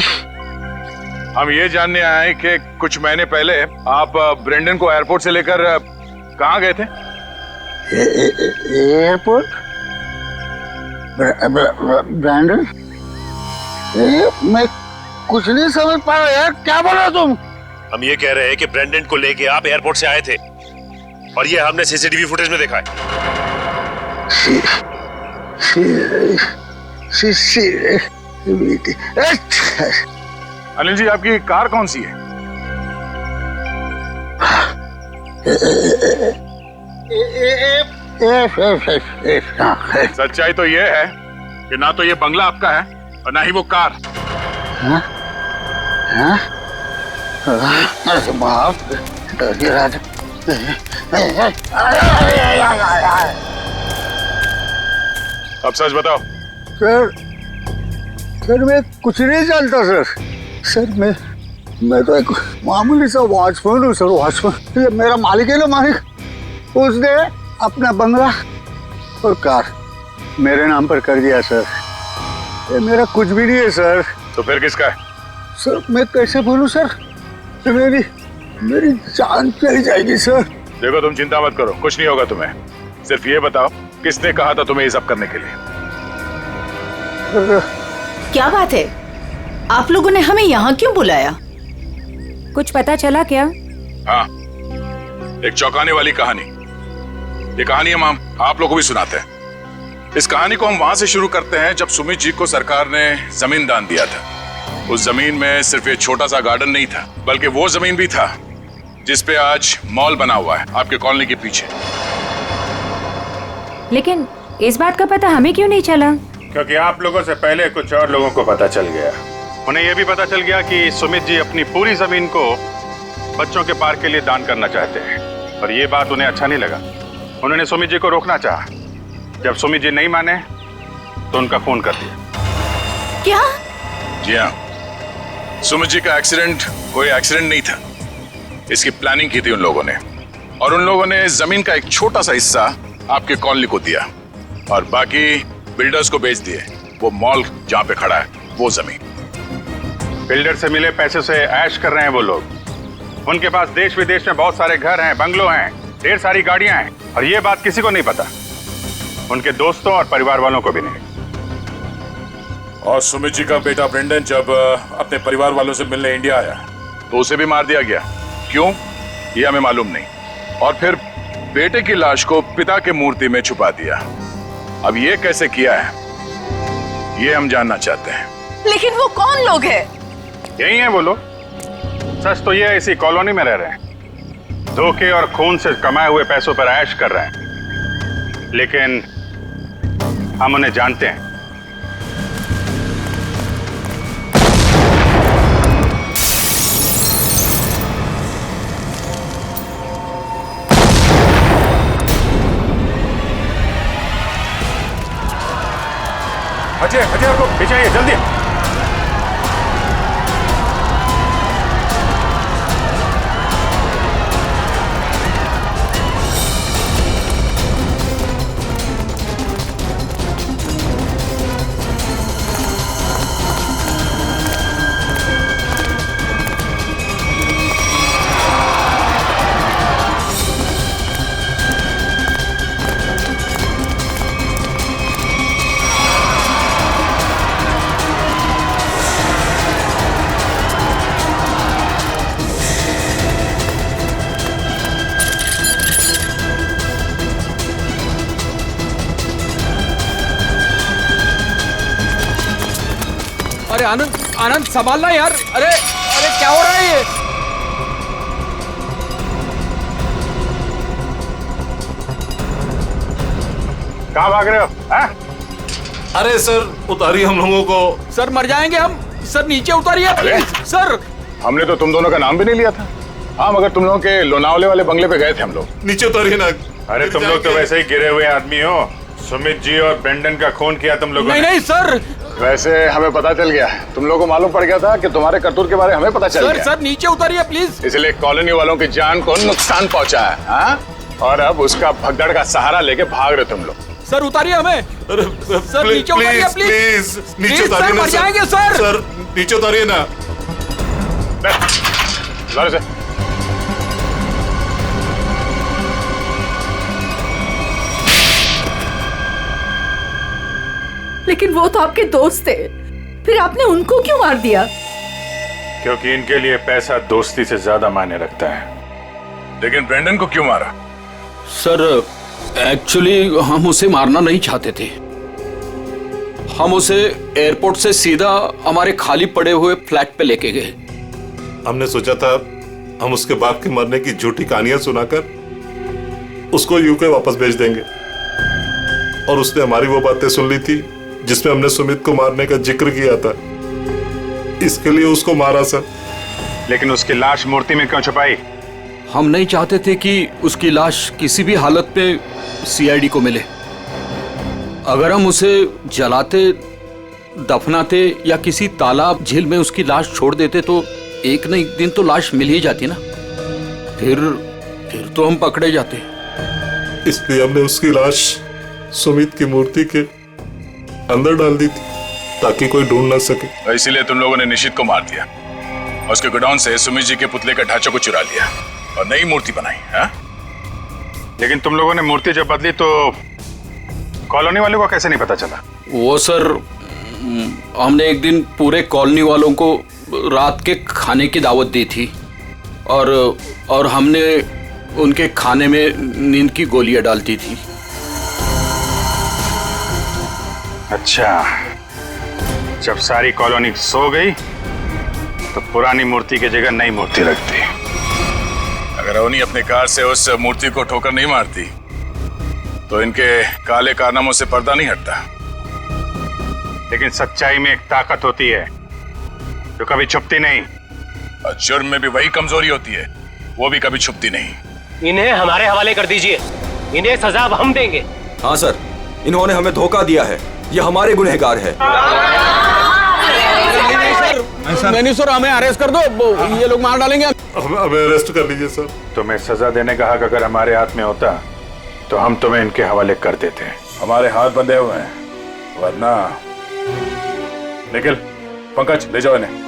हम ये जानने आए कि कुछ महीने पहले आप ब्रेंडन को एयरपोर्ट से लेकर कहाँ गए थे? एयरपोर्ट? ब्रेंडन? मैं कुछ नहीं समझ पा रहा यार, क्या बोल रहे हो तुम? हम ये कह रहे हैं कि ब्रेंडन को लेके आप एयरपोर्ट से आए थे और ये हमने सीसीटीवी फुटेज में देखा है। अनिल जी, आपकी कार कौन सी है? सच्चाई तो ये है कि ना तो ये बंगला आपका है और ना ही वो कार। अब सच बताओ। सर मैं कुछ नहीं जानता सर मैं तो एक मामूली सा वॉचमैन हूँ सर। वॉचमैन, ये मेरा मालिक है ना, मालिक, उसने अपना बंगला और कार मेरे नाम पर कर दिया सर। ये मेरा कुछ भी नहीं है सर। तो फिर किसका है? सर मैं कैसे बोलूं सर, मेरी जान चली जाएगी सर। देखो, तुम चिंता मत करो, कुछ नहीं होगा तुम्हें। सिर्फ ये बताओ, किसने कहा था तुम्हें ये सब करने के लिए? क्या बात है, आप लोगों ने हमें यहाँ क्यों बुलाया? कुछ पता चला क्या? हाँ, एक चौंकाने वाली कहानी। ये कहानी हम आप लोगों को भी सुनाते हैं। इस कहानी को हम वहां से शुरू करते हैं जब सुमित जी को सरकार ने जमीन दान दिया था। उस जमीन में सिर्फ एक छोटा सा गार्डन नहीं था, बल्कि वो जमीन भी था जिसपे आज मॉल बना हुआ है आपके कॉलोनी के पीछे। लेकिन इस बात का पता हमें क्यों नहीं चला? क्योंकि आप लोगों से पहले कुछ और लोगों को पता चल गया। उन्हें यह भी पता चल गया कि सुमित जी अपनी पूरी जमीन को बच्चों के पार्क के लिए दान करना चाहते हैं, और ये बात उन्हें अच्छा नहीं लगा। उन्होंने सुमित जी को रोकना चाहा। जब सुमित जी नहीं माने तो उनका फोन कर दिया। क्या? जी हाँ, सुमित जी का एक्सीडेंट कोई एक्सीडेंट नहीं था। इसकी प्लानिंग की थी उन लोगों ने, और उन लोगों ने जमीन का एक छोटा सा हिस्सा आपके कॉलोनी को दिया और बाकी बिल्डर्स को बेच दिए। वो मॉल जहाँ पे खड़ा है वो जमीन। बिल्डर से मिले पैसे से ऐश कर रहे हैं वो लोग। उनके पास देश विदेश में बहुत सारे घर हैं, बंगलो हैं, ढेर सारी गाड़ियां हैं, और ये बात किसी को नहीं पता, उनके दोस्तों और परिवार वालों को भी नहीं। और सुमित जी का बेटा ब्रेंडन जब अपने परिवार वालों से मिलने इंडिया आया तो उसे भी मार दिया गया। क्यों, ये हमें मालूम नहीं। और फिर बेटे की लाश को पिता के मूर्ति में छुपा दिया। अब ये कैसे किया है ये हम जानना चाहते हैं। लेकिन वो कौन लोग हैं? यही हैं वो लोग। सच तो ये इसी कॉलोनी में रह रहे हैं, धोखे और खून से कमाए हुए पैसों पर ऐश कर रहे हैं, लेकिन हम उन्हें जानते हैं। हथियार को पीछे आइए, जल्दी। अरे आनंद आनंद संभालना यार। अरे अरे क्या हो रहा है ये? कहाँ भाग रहे हो? अरे सर उतारिए हम लोगों को। सर मर जाएंगे हम। सर नीचे उतारिए प्लीज। सर हमने तो तुम दोनों का नाम भी नहीं लिया था। हाँ मगर तुम लोगों के लोनावले वाले बंगले पे गए थे हम लोग। नीचे उतारिए ना। अरे तुम लोग तो वैसे ही गिरे हुए आदमी हो। सुमित जी और ब्रेंडन का खून किया तुम लोगों ने। नहीं सर। वैसे हमें पता चल गया, तुम लोगों को मालूम पड़ गया था कि तुम्हारे करतूत के बारे में हमें पता चल गया। सर नीचे उतारिए प्लीज। इसलिए कॉलोनी वालों की जान को नुकसान पहुंचा है। हाँ? और अब उसका भगदड़ का सहारा लेके भाग रहे तुम लोग। सर उतारिए हमें। सर नीचे उतारिए प्लीज। नीचे सर उतारिए मर जाएंगे सर। सर नीचे उतारिए ना। से लेकिन वो तो आपके दोस्त थे, फिर आपने उनको क्यों मार दिया? क्योंकि इनके लिए पैसा दोस्ती से ज्यादा मायने रखता है। लेकिन ब्रेंडन को क्यों मारा? सर एक्चुअली हम उसे मारना नहीं चाहते थे। हम उसे एयरपोर्ट से सीधा हमारे खाली पड़े हुए फ्लैट पे लेके गए। हमने सोचा था हम उसके बाप के मरने की झूठी कहानियां सुनाकर उसको यूके वापस भेज देंगे, और उसने हमारी वो बातें सुन ली थी जिसमें हमने सुमित को मारने का जिक्र किया था। इसके लिए उसको मारा सर। लेकिन उसकी लाश मूर्ति में क्यों छुपाई? हम नहीं चाहते थे कि उसकी लाश किसी भी हालत में सीआईडी को मिले। अगर हम उसे जलाते, दफनाते या किसी तालाब झील में उसकी लाश छोड़ देते तो एक न एक दिन तो लाश मिल ही जाती ना। फिर तो हम पकड़े जाते। इसलिए हमने उसकी लाश सुमित की मूर्ति के अंदर डाल दी थी ताकि कोई ढूंढ ना सके। इसीलिए तुम लोगों ने निशित को मार दिया और उसके गोडाउन से सुमित जी के पुतले का ढांचा को चुरा लिया और नई मूर्ति बनाई। हाँ? लेकिन तुम लोगों ने मूर्ति जब बदली तो कॉलोनी वालों को कैसे नहीं पता चला? वो सर हमने एक दिन पूरे कॉलोनी वालों को रात के खाने की दावत दी थी और हमने उनके खाने में नींद की गोलियां डाल दी थी। अच्छा, जब सारी कॉलोनी सो गई तो पुरानी मूर्ति की जगह नई मूर्ति रख दी। अगर अवनी अपने कार से उस मूर्ति को ठोकर नहीं मारती तो इनके काले कारनामों से पर्दा नहीं हटता। लेकिन सच्चाई में एक ताकत होती है जो कभी छुपती नहीं, और जुर्म में भी वही कमजोरी होती है, वो भी कभी छुपती नहीं। इन्हें हमारे हवाले कर दीजिए, इन्हें सजा हम देंगे। हाँ सर, इन्होंने हमें धोखा दिया है, ये हमारे गुनहगार है। नहीं सर, हमें अरेस्ट कर दो, ये लोग मार डालेंगे। हमें अरेस्ट कर लीजिए सर। तुम्हें सजा देने का हक अगर हमारे हाथ में होता तो हम तुम्हें इनके हवाले कर देते। हमारे हाथ बंधे हुए हैं, वरना निखिल, पंकज ले जाओ इन्हें।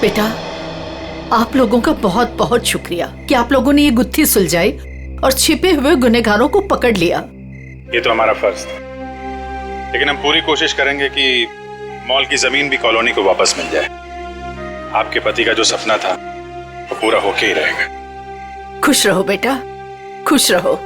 बेटा, आप लोगों का बहुत बहुत शुक्रिया कि आप लोगों ने ये गुत्थी सुलझाई और छिपे हुए गुनहगारों को पकड़ लिया। ये तो हमारा फर्ज था, लेकिन हम पूरी कोशिश करेंगे कि मॉल की जमीन भी कॉलोनी को वापस मिल जाए। आपके पति का जो सपना था वो पूरा होके ही रहेगा। खुश रहो बेटा, खुश रहो।